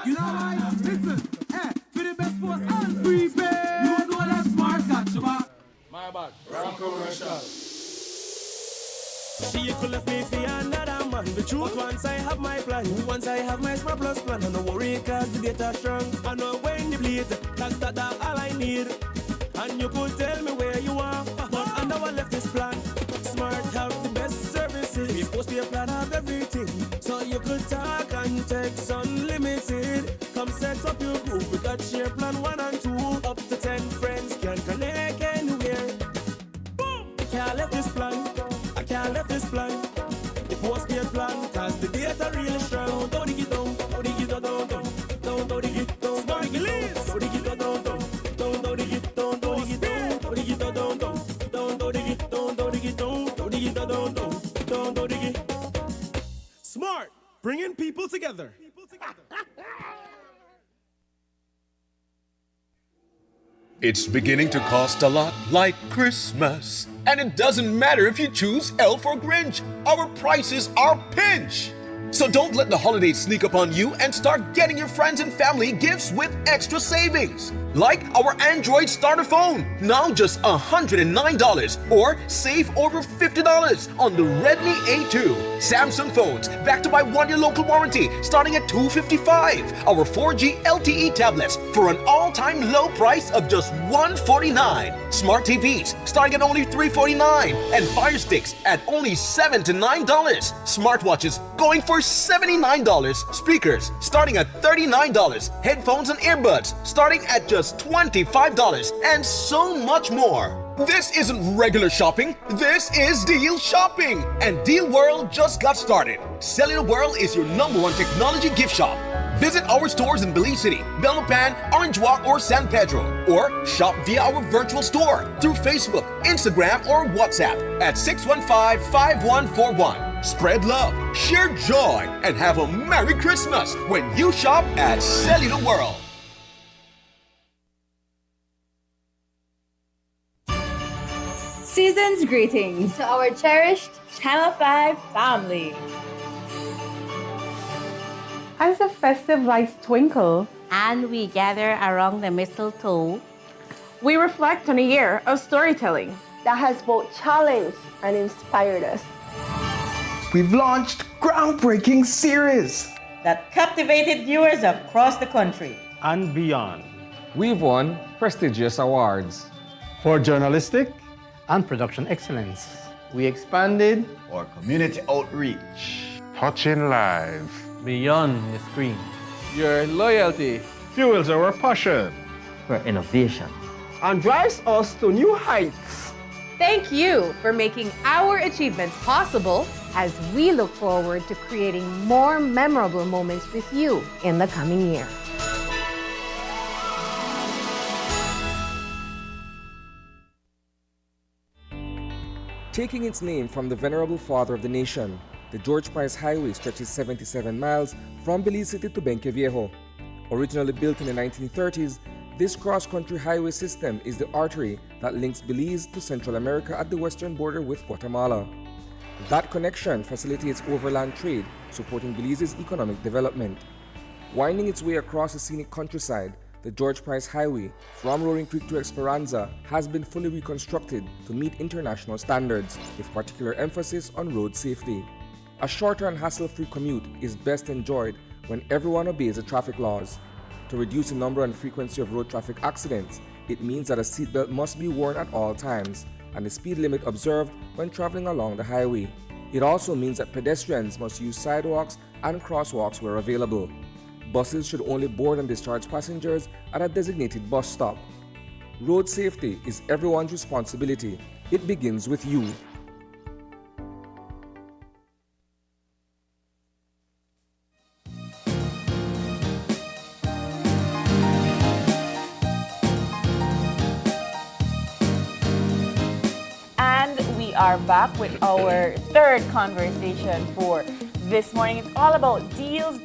You know why? Listen, hey, for the best post and prepaid. You know that Smart got you back. My bad. Wrong commercial. She could left me for another man. The truth, once I have my plan, once I have my Smart Plus plan, I no worry cause the data strong. I know when you bleed, that's all I need. And you could tell me where you are, but I never left this plan. Smart have the best services. We post your plan have everything, so you could talk and text unlimited. Come set up your group. We got share plan 1 and 2. Up to 10 friends can connect anywhere. Boom! I can't left this plan. I can't left this plan. The postpaid plan, cause the data really strong. Don't dig it down. Don't dig it down. Don't dig it down. Smart release. Don't dig it down. Don't dig it down. Don't dig it down. Don't dig it down. Don't dig it down. Don't dig it down. Don't dig it down. Don't dig it. Smart, bringing people together. It's beginning to cost a lot like Christmas. And it doesn't matter if you choose Elf or Grinch. Our prices are pinch. So don't let the holidays sneak up on you and start getting your friends and family gifts with extra savings. Like our Android starter phone, now just $109, or save over $50 on the Redmi A2. Samsung phones, backed to by 1-year local warranty, starting at $255. Our 4G LTE tablets for an all-time low price of just $149. Smart TVs, starting at only $349, and Fire Sticks at only $7 to $9. Smartwatches going for $79. Speakers starting at $39. Headphones and earbuds starting at just $25, and so much more. This isn't regular shopping, this is Deal Shopping! And Deal World just got started. Cellular World is your #1 technology gift shop. Visit our stores in Belize City, Belmopan, Orange Walk, or San Pedro, or shop via our virtual store through Facebook, Instagram, or WhatsApp at 615-5141. Spread love, share joy, and have a Merry Christmas when you shop at Cellular World. Season's greetings to our cherished Channel 5 family. As the festive lights twinkle And we gather around the mistletoe, we reflect on a year of storytelling that has both challenged and inspired us. We've launched groundbreaking series that captivated viewers across the country and beyond. We've won prestigious awards for journalistic and production excellence. We expanded our community outreach, Touching lives beyond the screen. Your loyalty fuels our passion for innovation and drives us to new heights. Thank you for making our achievements possible as we look forward to creating more memorable moments with you in the coming year. Taking its name from the venerable father of the nation, the George Price Highway stretches 77 miles from Belize City to Benque Viejo. Originally built in the 1930s, this cross-country highway system is the artery that links Belize to Central America at the western border with Guatemala. That connection facilitates overland trade, supporting Belize's economic development. Winding its way across the scenic countryside, the George Price Highway, from Roaring Creek to Esperanza, has been fully reconstructed to meet international standards, with particular emphasis on road safety. A shorter and hassle-free commute is best enjoyed when everyone obeys the traffic laws. To reduce the number and frequency of road traffic accidents, it means that a seatbelt must be worn at all times, and the speed limit observed when traveling along the highway. It also means that pedestrians must use sidewalks and crosswalks where available. Buses should only board and discharge passengers at a designated bus stop. Road safety is everyone's responsibility. It begins with you. And we are back with our third conversation for this morning. It's all about deals,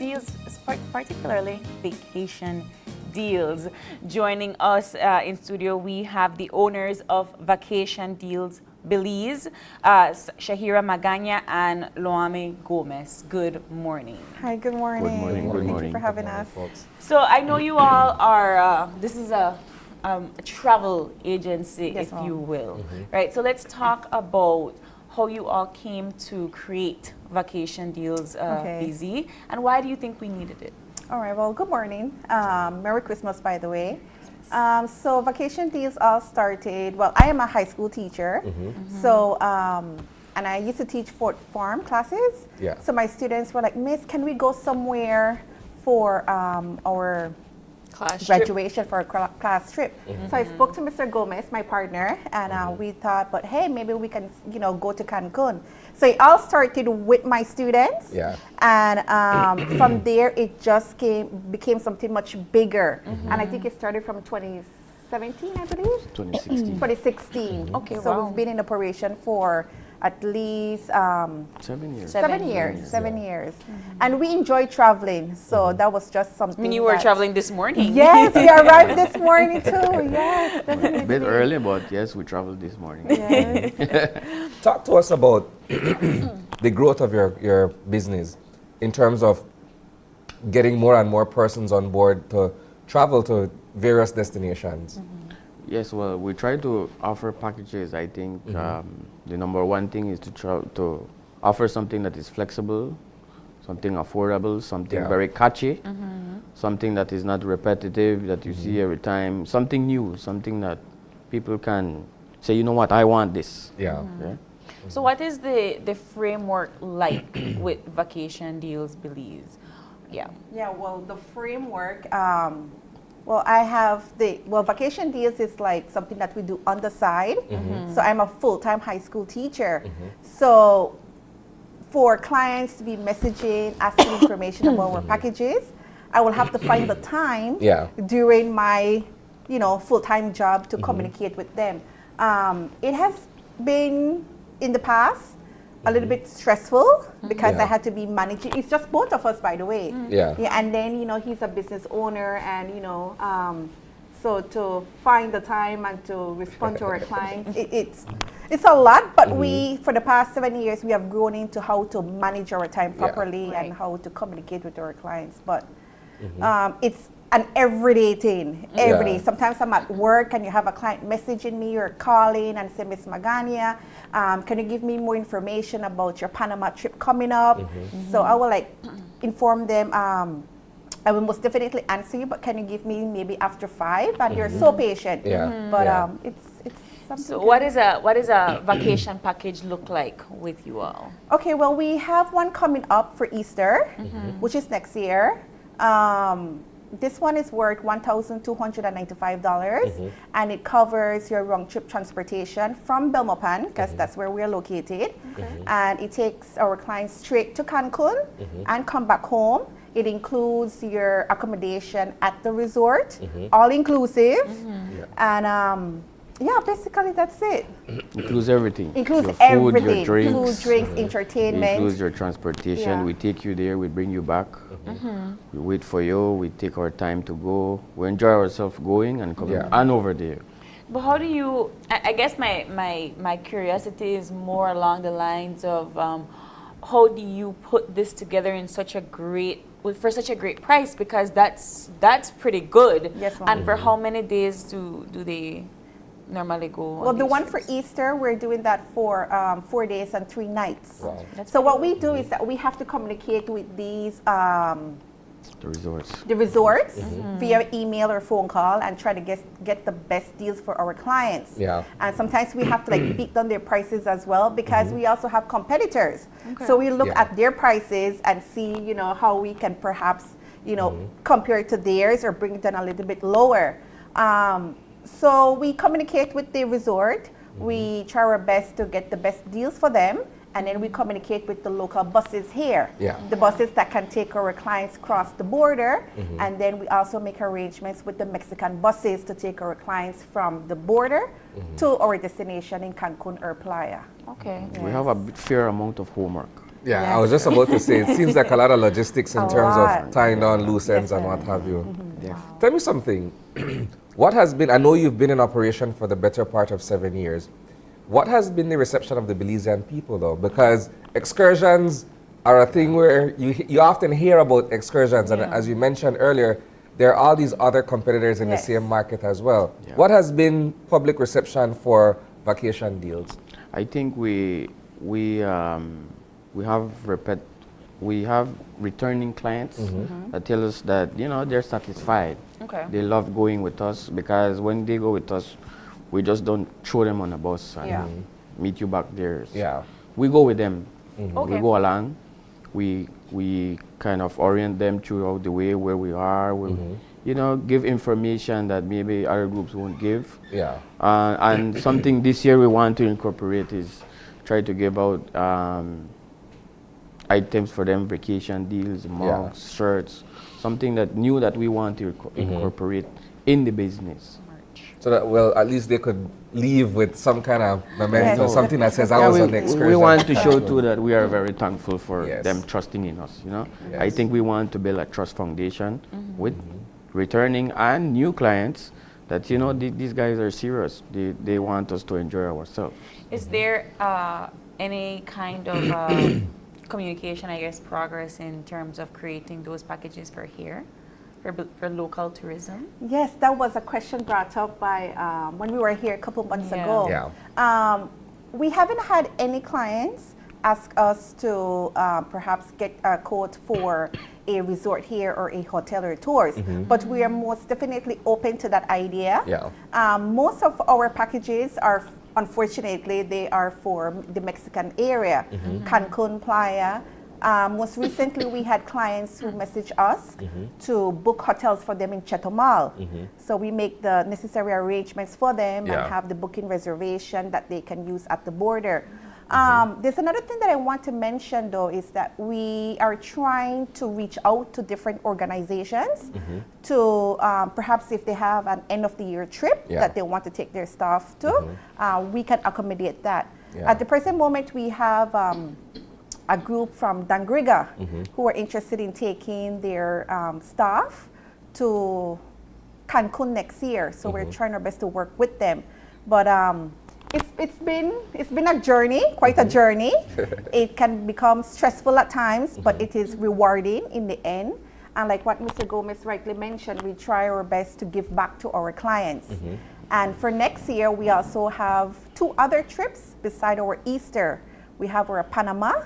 particularly vacation deals. Joining us in studio, we have the owners of Vacation Deals Belize, Shahira Magana and Loame Gomez. Good morning. Hi, good morning. Good morning. Good Thank morning. you for having us. So I know you all are, this is a travel agency, Yes, if ma'am. you will, right? So let's talk about how you all came to create Vacation Deals BZ, and why do you think we needed it? All right, well, good morning. Merry Christmas, by the way. So Vacation Deals all started, well, I am a high school teacher. So, and I used to teach Fort Farm classes. Yeah. So my students were like, Miss, can we go somewhere for our graduation for a class trip? So I spoke to Mr. Gomez, my partner, and we thought, but hey, maybe we can, go to Cancun. So it all started with my students, and from there it just became something much bigger. And I think it started from 2017 2017, I believe. 2016. 2016. Okay, So wow. we've been in operation for at least 7 years. 7 years. 7 years. And we enjoy traveling, so that was just something. I mean, you were traveling this morning. Yes, we arrived this morning too. Yes, A definitely. bit early, but yes, we traveled this morning. Yes. Talk to us about the growth of your business in terms of getting more and more persons on board to travel to various destinations. Yes, well, we try to offer packages. I think the number one thing is to offer something that is flexible, something affordable, something very catchy, something that is not repetitive, that you see every time, something new, something that people can say, you know what, I want this. Yeah. So what is the framework like with Vacation Deals Belize? Yeah. Yeah, well, the framework, Vacation Deals is like something that we do on the side. So I'm a full-time high school teacher. So for clients to be messaging, asking information about our packages, I will have to find the time during my, full-time job to communicate with them. It has been, in the past, a little bit stressful because I had to be managing. It's just both of us, by the way. And then, he's a business owner, and, so to find the time and to respond to our clients, it's a lot, but we, for the past 7 years, we have grown into how to manage our time properly and how to communicate with our clients. But it's an everyday thing, every day. Sometimes I'm at work and you have a client messaging me or calling and say, Miss Magania, can you give me more information about your Panama trip coming up? So I will inform them, I will most definitely answer you, but can you give me maybe after 5? And you're so patient. But it's something. So what is a vacation package look like with you all? Okay, well, we have one coming up for Easter, which is next year. This one is worth $1,295, and it covers your round-trip transportation from Belmopan, because that's where we're located, and it takes our clients straight to Cancun and come back home. It includes your accommodation at the resort, all-inclusive, and basically that's it. Includes everything. Includes your food, everything. your drinks, Food, drinks, entertainment. Includes your transportation. We take you there, we bring you back. We wait for you, we take our time to go. We enjoy ourselves going and coming and over there. But how do you, I guess my curiosity is more along the lines of how do you put this together in such a great, for such a great price, because that's pretty good. Yes, ma'am. And for how many days do they normally go? Well, the one for Easter, we're doing that for 4 days and 3 nights. Wow. So what we do is that we have to communicate with these The resorts. Via email or phone call and try to get the best deals for our clients. And sometimes we have to beat down their prices as well, because we also have competitors. So we look at their prices and see, how we can perhaps, compare it to theirs or bring it down a little bit lower. So we communicate with the resort. We try our best to get the best deals for them. And then we communicate with the local buses here. The buses that can take our clients across the border. And then we also make arrangements with the Mexican buses to take our clients from the border to our destination in Cancun or Playa. Okay. We have a fair amount of homework. I was just about to say, it seems like a lot of logistics in terms of tying down loose ends and what have you. Tell me something. What has been, I know you've been in operation for the better part of 7 years. What has been the reception of the Belizean people, though? Because excursions are a thing where you often hear about excursions, and as you mentioned earlier, there are all these other competitors in the same market as well. What has been public reception for Vacation Deals? I think we have returning clients that tell us that they're satisfied. They love going with us, because when they go with us, we just don't throw them on a bus and meet you back there. We go with them. We go along. We kind of orient them throughout the way where we are. We, give information that maybe other groups won't give. And something this year we want to incorporate is try to give out items for them, vacation deals, mugs, shirts, something that new that we want to incorporate in the business. So that, well, at least they could leave with some kind of memento, something that says, I Yeah, was on the excursion. we want to show too that we are very thankful for Yes. them trusting in us, you know. Yes. I think we want to build a trust foundation with returning and new clients that, you know, these guys are serious. They want us to enjoy ourselves. Is there any kind of communication, I guess, progress in terms of creating those packages for here, for local tourism? Yes, that was a question brought up by when we were here a couple months ago. Yeah. We haven't had any clients ask us to perhaps get a quote for a resort here or a hotel or tours, but we are most definitely open to that idea. Yeah. Most of our packages are, unfortunately, they are for the Mexican area, Cancun, Playa. Most recently, we had clients who messaged us to book hotels for them in Chetumal. So we make the necessary arrangements for them and have the booking reservation that they can use at the border. There's another thing that I want to mention, though, is that we are trying to reach out to different organizations to perhaps if they have an end-of-the-year trip that they want to take their staff to, we can accommodate that. At the present moment, we have a group from Dangriga who are interested in taking their staff to Cancun next year. So we're trying our best to work with them. But it's been a journey, quite a journey. It can become stressful at times, but it is rewarding in the end. And like what Mr. Gomez rightly mentioned, we try our best to give back to our clients. And for next year, we also have 2 other trips beside our Easter. We have our Panama.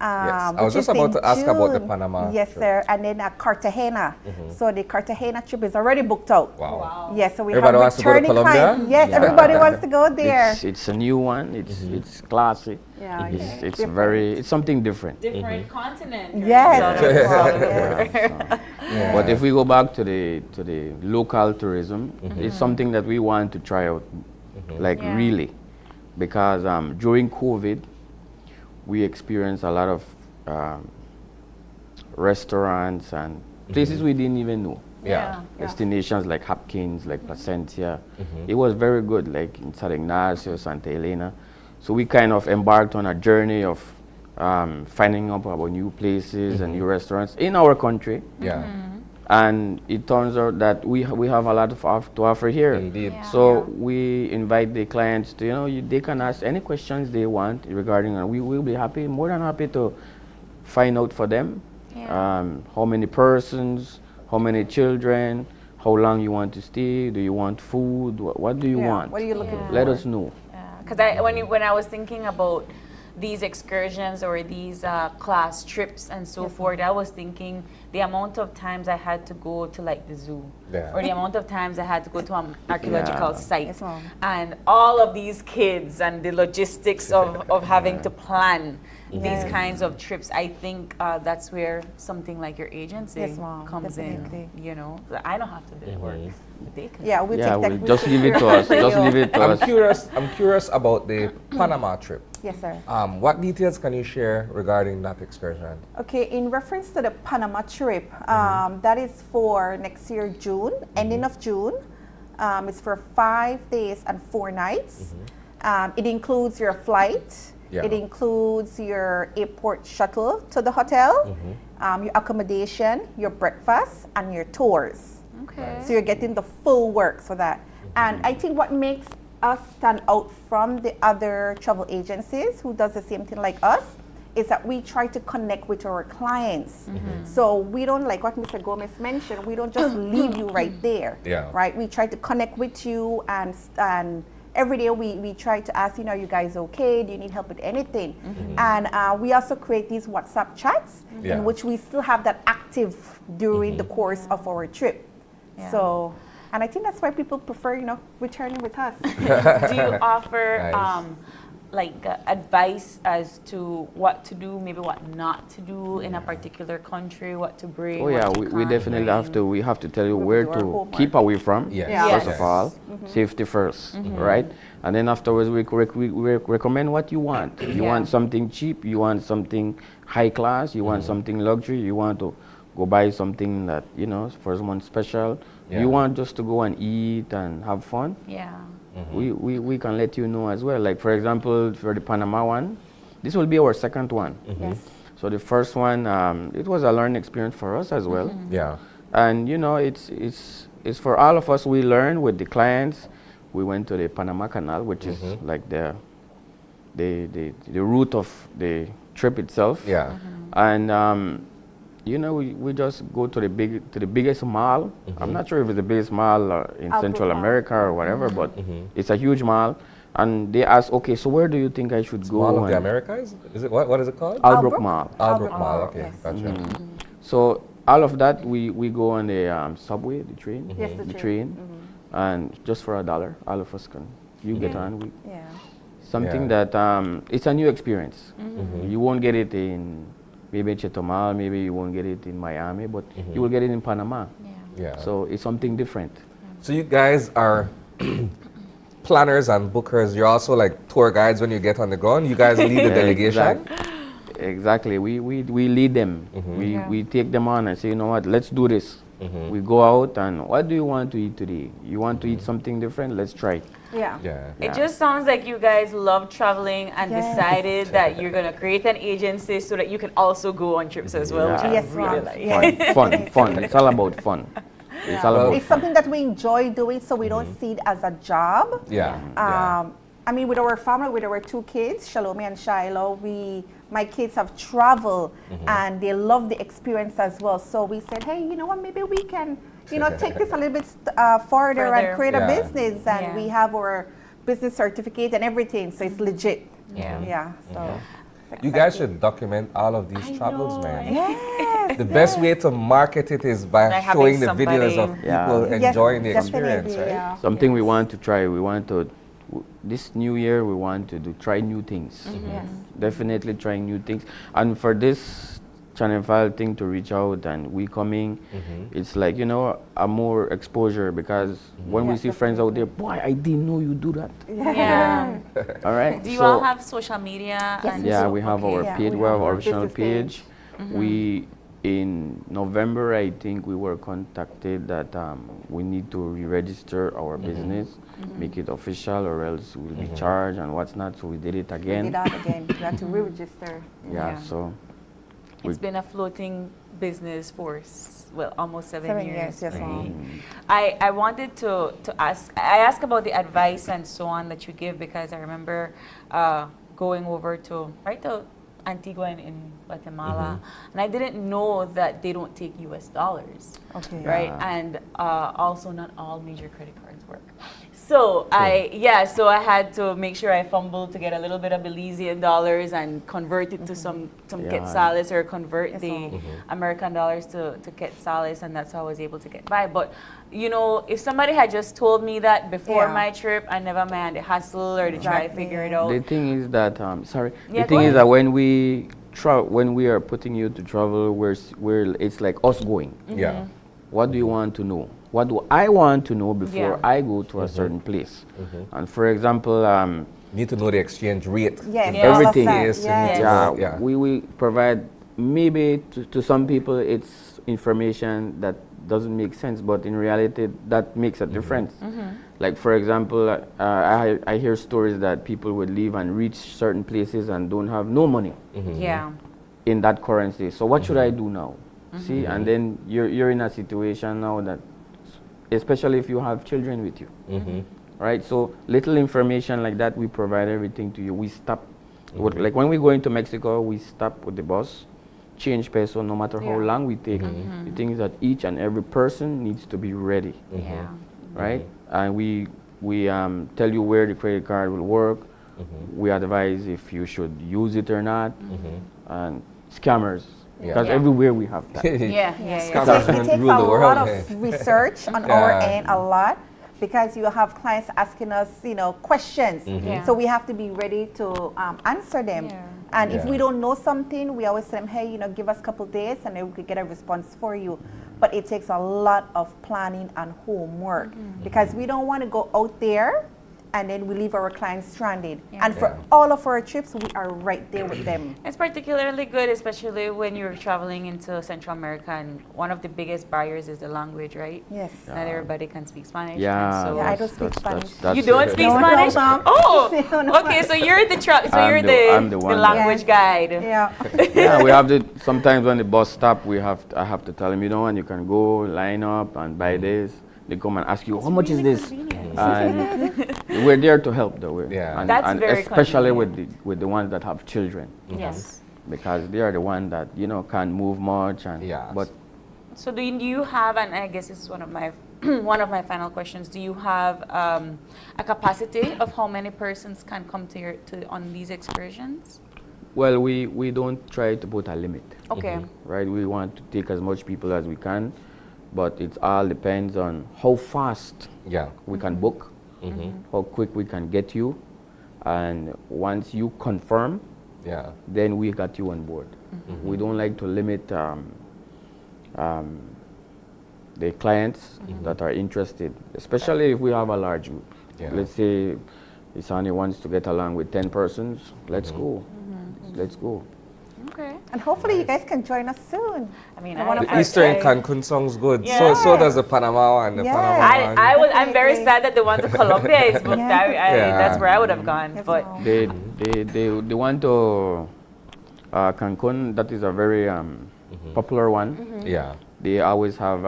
Yes. I was just about to ask about the Panama Yes, trip. sir. And then Cartagena. So the Cartagena trip is already booked out. Wow. Yes, so we Everybody have wants to go to returning Colombia? clients. Yes, everybody wants to go there. It's a new one. It's classy. Yeah, it's very. It's something different. Different continent. Yes. But if we go back to the local tourism, it's something that we want to try out, like really, because during COVID, we experienced a lot of restaurants and places we didn't even know. Destinations like Hopkins, like Placentia. It was very good, like in San Ignacio, Santa Elena. So we kind of embarked on a journey of finding out about new places and new restaurants in our country. And it turns out that we have a lot to offer here. Indeed. So we invite the clients to, you know, they can ask any questions they want regarding, and we will be happy, more than happy to find out for them how many persons, how many children, how long you want to stay, do you want food, what do you want? What are you looking for? Let us know. Because when I was thinking about these excursions or these class trips and so forth, I was thinking the amount of times I had to go to like the zoo, or the amount of times I had to go to an archaeological site, and all of these kids and the logistics of having to plan these kinds of trips. I think that's where something like your agency comes in. You know, I don't have to do the work. They can. Yeah, we take that. Just leave it to us. Just leave it to us. I'm curious about the Panama trip. Yes, sir. What details can you share regarding that excursion? Okay, in reference to the Panama trip, that is for next year, June, ending of June. It's for 5 days and 4 nights. It includes your flight. It includes your airport shuttle to the hotel, your accommodation, your breakfast, and your tours. Okay. So you're getting the full works for that. And I think what makes us stand out from the other travel agencies who does the same thing like us is that we try to connect with our clients. So we don't, like what Mr. Gomez mentioned, we don't just leave you right there. Right? We try to connect with you, and every day we try to ask, you know, are you guys okay? Do you need help with anything? And we also create these WhatsApp chats in which we still have that active during the course of our trip. So, and I think that's why people prefer, you know, returning with us. Do you offer advice as to what to do, maybe what not to do in a particular country, what to bring? Oh yeah, we definitely have to. We have to tell you where to keep away from. First of all, safety first, right? And then afterwards, we recommend what you want. You want something cheap. You want something high class. You want something luxury. You want to go buy something that, you know, for someone special. Yeah. You want just to go and eat and have fun? Yeah. We can let you know as well. Like for example, for the Panama one, this will be our second one. Yes. So the first one, it was a learning experience for us as well. Yeah. And you know, it's for all of us. We learn with the clients. We went to the Panama Canal, which is like the route of the trip itself. Yeah. And you know, we just go to the biggest mall. I'm not sure if it's the biggest mall in Central America or whatever, but it's a huge mall. And they ask, okay, so where do you think I should go? Mall of the Americas? Is it what is it called? Albrook Mall. Albrook Mall. Okay, gotcha. So all of that, we go on the subway, the train, Yes, the train, and just for $1, all of us can. You get on. Yeah. Something that it's a new experience. You won't get it in maybe Chetumal, maybe you won't get it in Miami, but you will get it in Panama. Yeah. So it's something different. So you guys are planners and bookers. You're also like tour guides when you get on the ground. You guys lead the delegation. Exactly. We lead them. We take them on and say, you know what, let's do this. We go out and what do you want to eat today? You want to eat something different? Let's try. Yeah. It just sounds like you guys love traveling and decided that you're going to create an agency so that you can also go on trips as well. Which I really like. Fun. It's all about fun. It's all about It's something that we enjoy doing, so we don't see it as a job. Yeah. I mean, with our family, with our 2 kids, Shalome and Shiloh, my kids have traveled and they love the experience as well. So we said, hey, you know what, maybe we can, you know, take this a little bit further and create a business. And we have our business certificate and everything, so it's legit. Yeah. So. You guys should document all of these travels, man. Yes. The best way to market it is by showing the videos of people enjoying the experience, right? Yeah. Something we want to try. We want to, this new year, we want to try new things. Definitely trying new things. And for this Channel 5 thing to reach out and we coming, it's like, you know, a more exposure because when we see friends out there, boy, I didn't know you do that. Yeah. All right. Do you all have social media? Yeah, we have our page, we have our original page. We, in November, I think we were contacted that we need to re-register our business, make it official or else we'll be charged and what's not, so we did it again. We did that again. We had to re-register. Yeah, so. It's been a floating business for, well, almost 7 years. Yes. I wanted to ask, I asked about the advice and so on that you give because I remember going over to Antigua in Guatemala, and I didn't know that they don't take US dollars, right? And also not all major credit cards work. So I had to make sure I fumbled to get a little bit of Belizean dollars and convert it to some quetzales or convert the American dollars to quetzales, and that's how I was able to get by. But you know, if somebody had just told me that before my trip, I never mind the hassle or to try to figure it out. The thing is that the thing is that when we are putting you to travel, it's like us going. What do you want to know? What do I want to know before I go to a certain place? And for example, need to know the exchange rate. Everything. Yeah. We provide, maybe to some people it's information that doesn't make sense, but in reality that makes a difference. Like for example, I hear stories that people would leave and reach certain places and don't have no money in that currency. So what should I do now? See, and then you're in a situation now that, especially if you have children with you, right? So little information like that, we provide everything to you. We stop, like when we go into Mexico, we stop with the bus, change peso no matter how long we take. The thing is that each and every person needs to be ready, right? And we tell you where the credit card will work. We advise if you should use it or not, and scammers. Because everywhere we have that. It takes a lot of research on our end, a lot, because you have clients asking us, you know, questions. So we have to be ready to answer them. And if we don't know something, we always tell them, hey, you know, give us a couple days and then we could get a response for you. But it takes a lot of planning and homework because we don't want to go out there and then we leave our clients stranded. Yeah. And for all of our trips, we are right there with them. It's particularly good, especially when you're traveling into Central America, and one of the biggest barriers is the language, right? Yes. Not everybody can speak Spanish. Yeah, and so I don't speak Spanish. you don't speak No, Spanish? no. Oh, okay. So you're I'm the the one language guide. Yeah. Yeah, we have to, sometimes when the bus stop, I have to tell them, you know, and you can go line up and buy this. They come and ask you, how much is this? And we're there to help though. Yeah. And, That's and very especially with the ones that have children. Yes. Because they are the ones that, you know, can't move much. And but So do you have, and I guess this is one of my one of my final questions, do you have a capacity of how many persons can come on these excursions? well, we don't try to put a limit. Okay. Right? We want to take as much people as we can, but it all depends on how fast we can book, how quick we can get you, and once you confirm, then we got you on board. We don't like to limit the clients that are interested, especially if we have a large group. Let's say Isani wants to get along with 10 persons, let's go. Let's go. Okay. And hopefully you guys can join us soon. I mean, the Easter in Cancun sounds good. Yeah. So does the Panama one. The Panama one. I'm very sad that the one to Colombia is booked. That's where I would have gone. But They want to Cancun. That is a very popular one. Yeah. They always have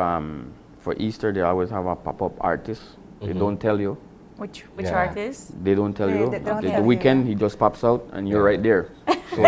for Easter. They always have a pop-up artist. They don't tell you. Which artist? They don't tell you. The weekend he just pops out and you're right there. So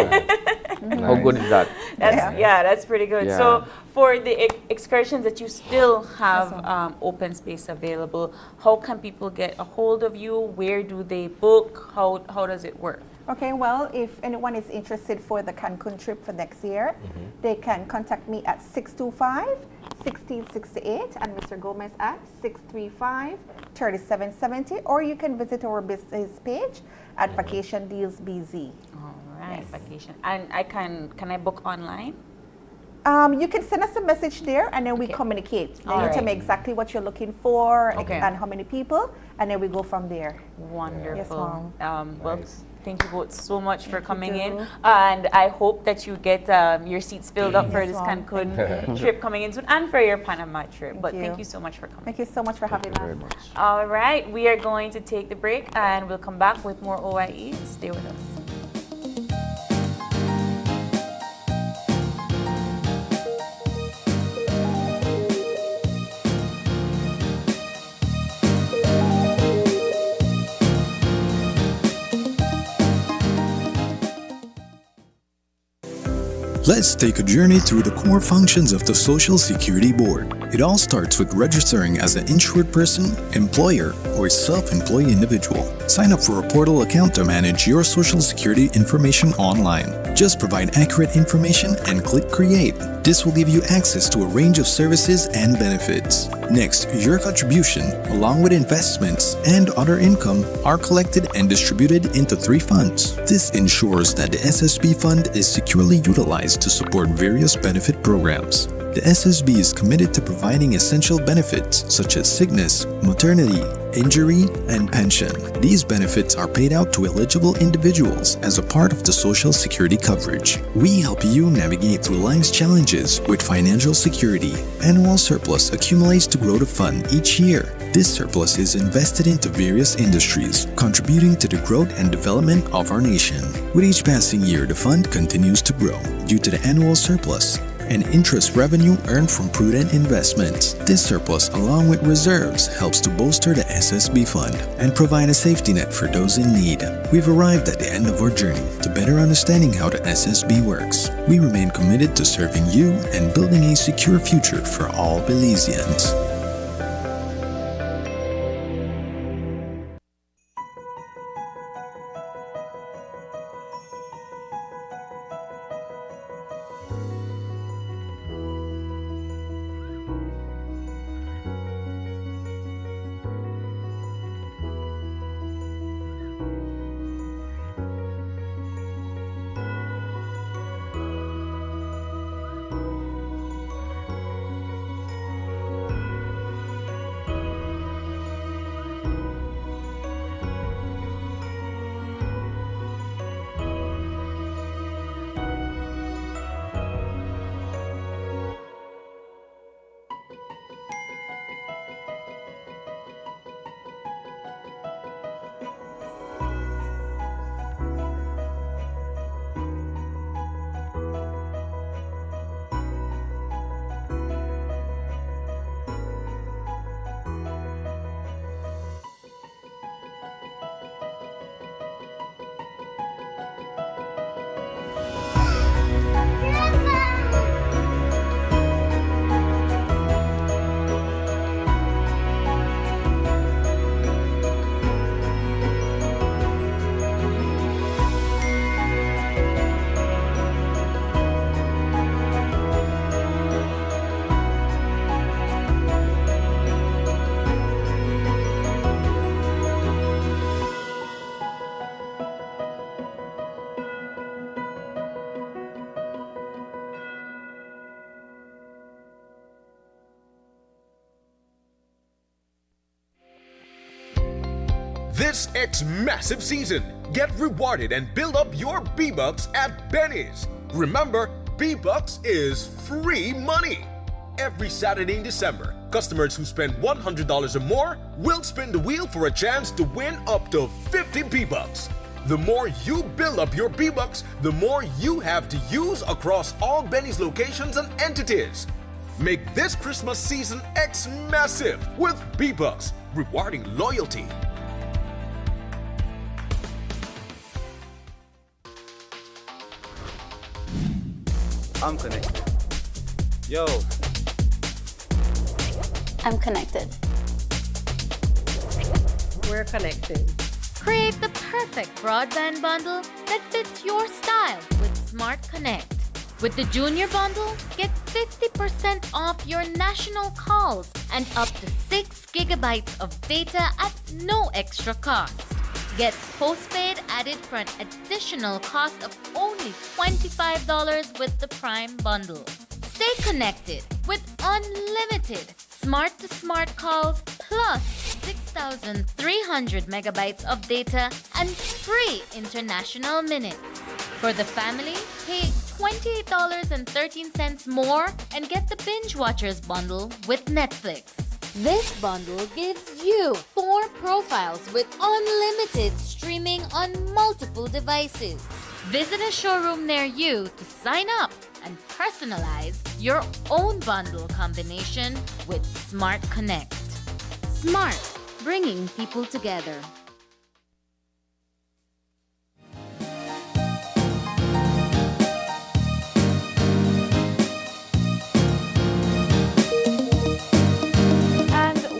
how good is that? That's pretty good. Yeah. So for the excursions that you still have open space available, how can people get a hold of you? Where do they book? How does it work? Okay, well, if anyone is interested for the Cancun trip for next year, they can contact me at 625-1668 and Mr. Gomez at 635-3770, or you can visit our business page at Vacation Deals BZ. All right, vacation. And can I book online? You can send us a message there, and then we communicate. Then you tell me exactly what you're looking for and how many people, and then we go from there. Wonderful. Yes, Mom. Well, thank you both so much for coming in, and I hope that you get your seats filled up for this Cancun trip coming in soon, and for your Panama trip. Thank you so much for coming. Thank you so much for having us. All right, we are going to take the break, and we'll come back with more OIE. Stay with us. Let's take a journey through the core functions of the Social Security Board. It all starts with registering as an insured person, employer, or self-employed individual. Sign up for a portal account to manage your Social Security information online. Just provide accurate information and click Create. This will give you access to a range of services and benefits. Next, your contribution, along with investments and other income, are collected and distributed into 3 funds. This ensures that the SSB fund is securely utilized to support various benefit programs. The SSB is committed to providing essential benefits such as sickness, maternity, injury, and pension. These benefits are paid out to eligible individuals as a part of the Social Security coverage. We help you navigate through life's challenges with financial security. Annual surplus accumulates to grow the fund each year. This surplus is invested into various industries, contributing to the growth and development of our nation. With each passing year, the fund continues to grow due to the annual surplus and interest revenue earned from prudent investments. This surplus, along with reserves, helps to bolster the SSB fund and provide a safety net for those in need. We've arrived at the end of our journey to better understanding how the SSB works. We remain committed to serving you and building a secure future for all Belizeans. this X-massive season. Get rewarded and build up your B-Bucks at Benny's. Remember, B-Bucks is free money. Every Saturday in December, customers who spend $100 or more will spin the wheel for a chance to win up to 50 B-Bucks. The more you build up your B-Bucks, the more you have to use across all Benny's locations and entities. Make this Christmas season X-massive with B-Bucks, rewarding loyalty. I'm connected. Yo. I'm connected. We're connected. Create the perfect broadband bundle that fits your style with Smart Connect. With the Junior Bundle, get 50% off your national calls and up to 6 gigabytes of data at no extra cost. Get postpaid added for an additional cost of only $25 with the Prime Bundle. Stay connected with unlimited smart-to-smart calls plus 6,300 megabytes of data and free international minutes. For the family, pay $28.13 more and get the Binge Watchers bundle with Netflix. This bundle gives you 4 profiles with unlimited streaming on multiple devices. Visit a showroom near you to sign up and personalize your own bundle combination with Smart Connect. Smart, bringing people together.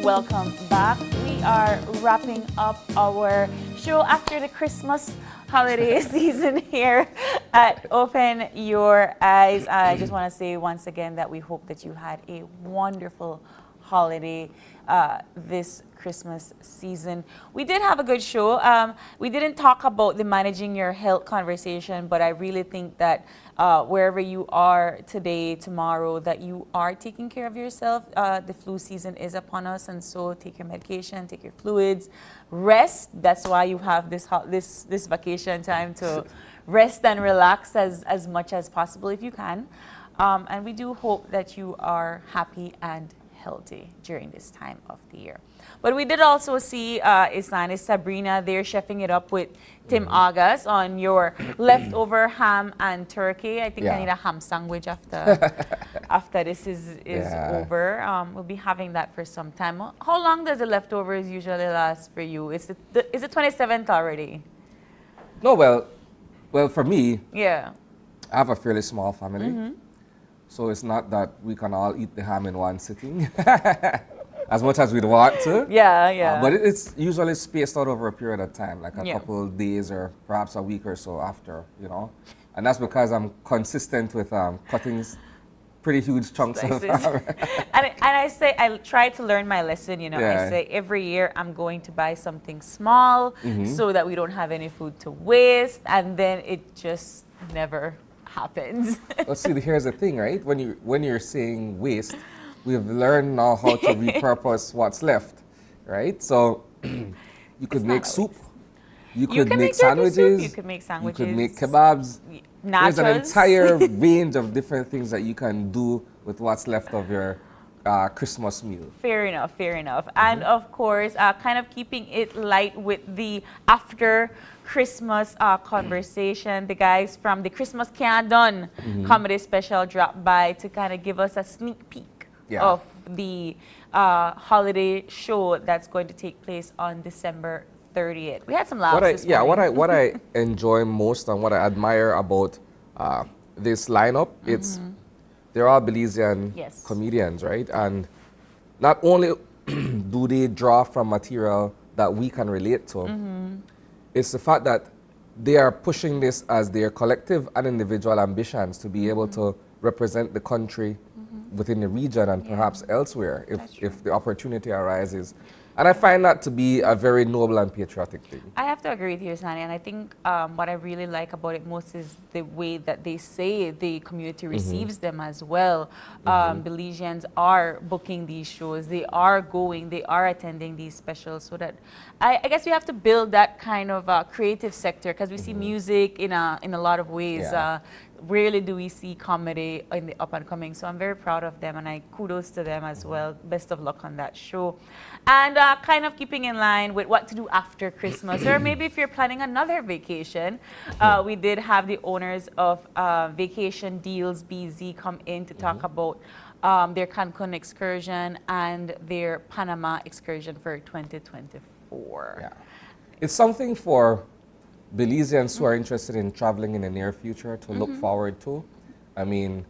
Welcome back. We are wrapping up our show after the Christmas holiday season here at Open Your Eyes. I just want to say once again that we hope that you had a wonderful holiday this Christmas season. We did have a good show. We didn't talk about the managing your health conversation, but I really think that wherever you are today, tomorrow, that you are taking care of yourself. The flu season is upon us, and so take your medication, take your fluids, rest. That's why you have this vacation time to rest and relax as much as possible if you can. And we do hope that you are happy and healthy during this time of the year. But we did also see Isan, Sabrina, they're chefing it up with Tim August on your leftover ham and turkey. I think I need a ham sandwich after this is over. We'll be having that for some time. How long does the leftovers usually last for you? Is it 27th already? No, well, for me, I have a fairly small family. So it's not that we can all eat the ham in one sitting as much as we'd want to. But it's usually spaced out over a period of time, like a couple of days or perhaps a week or so after, you know. And that's because I'm consistent with cutting pretty huge chunks of ham. and I try to learn my lesson, you know. I say every year I'm going to buy something small so that we don't have any food to waste, and then it just never happens. Well, see, here's the thing, right? When you're saying waste, we've learned now how to repurpose what's left, right? So you could make soup. You could make sandwiches. You could make sandwiches. You could make kebabs. Nachos. There's an entire range of different things that you can do with what's left of your Christmas meal. Fair enough. And of course, kind of keeping it light with the after Christmas conversation. The guys from the Christmas Can't Done comedy special dropped by to kind of give us a sneak peek of the holiday show that's going to take place on December 30th. We had some laughs this morning. What I enjoy most and what I admire about this lineup, they're all Belizean comedians, right? And not only do they draw from material that we can relate to, it's the fact that they are pushing this as their collective and individual ambitions to be able to represent the country within the region and perhaps elsewhere if the opportunity arises. And I find that to be a very noble and patriotic thing. I have to agree with you, Sani, and I think what I really like about it most is the way that they say the community receives them as well. Belizeans are booking these shows, they are going, they are attending these specials, so that I guess we have to build that kind of creative sector, because we see music in a lot of ways. Yeah. Rarely do we see comedy in the up and coming, so I'm very proud of them, and I kudos to them as well. Best of luck on that show. And kind of keeping in line with what to do after Christmas, or maybe if you're planning another vacation, we did have the owners of Vacation Deals BZ come in to talk about their Cancun excursion and their Panama excursion for 2024. Yeah. It's something for Belizeans who are interested in traveling in the near future to look forward to. I mean,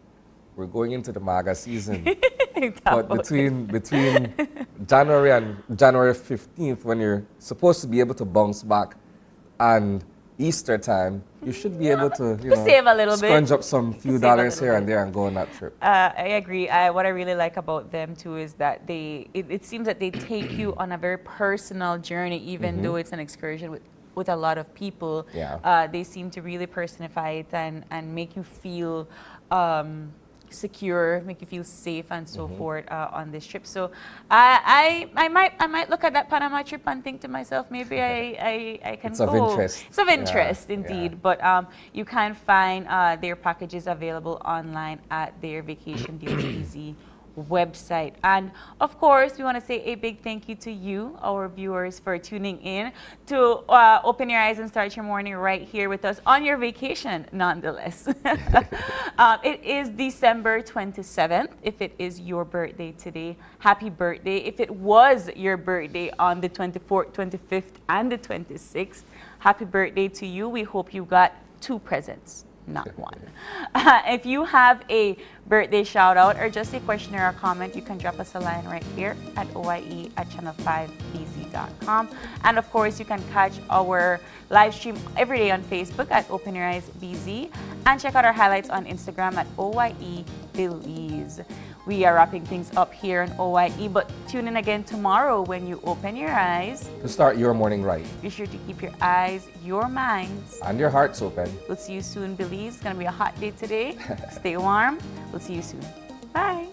we're going into the MAGA season. But between January and January 15th, when you're supposed to be able to bounce back, and Easter time, you should be able to, save a little bit. Scrunch up some few dollars here and there and go on that trip. I agree. What I really like about them too is that it seems that they take you on a very personal journey, even though it's an excursion with a lot of people. Yeah. They seem to really personify it and make you feel secure, make you feel safe and so forth on this trip. So I might look at that Panama trip and think to myself, maybe I can it's go. Of interest. It's of interest, indeed. Yeah. But you can find their packages available online at their Vacation Deals Easy website. And of course, we want to say a big thank you to you, our viewers, for tuning in to open your eyes and start your morning right here with us on your vacation, nonetheless. It is December 27th. If it is your birthday today, happy birthday. If it was your birthday on the 24th, 25th, and the 26th, happy birthday to you. We hope you got 2 presents, not 1. If you have a birthday shout out or just a question or a comment, you can drop us a line right here at oie@channel5bz.com. And of course, you can catch our live stream every day on Facebook at Open Your Eyes BZ, and check out our highlights on Instagram at OYE Belize. We are wrapping things up here in OYE, but tune in again tomorrow when you open your eyes To start your morning right. Be sure to keep your eyes, your minds, And your hearts open. We'll see you soon, Belize. It's going to be a hot day today. Stay warm. We'll see you soon. Bye.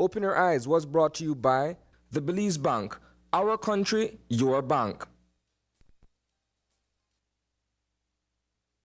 Open Your Eyes was brought to you by the Belize Bank. Our country, your bank.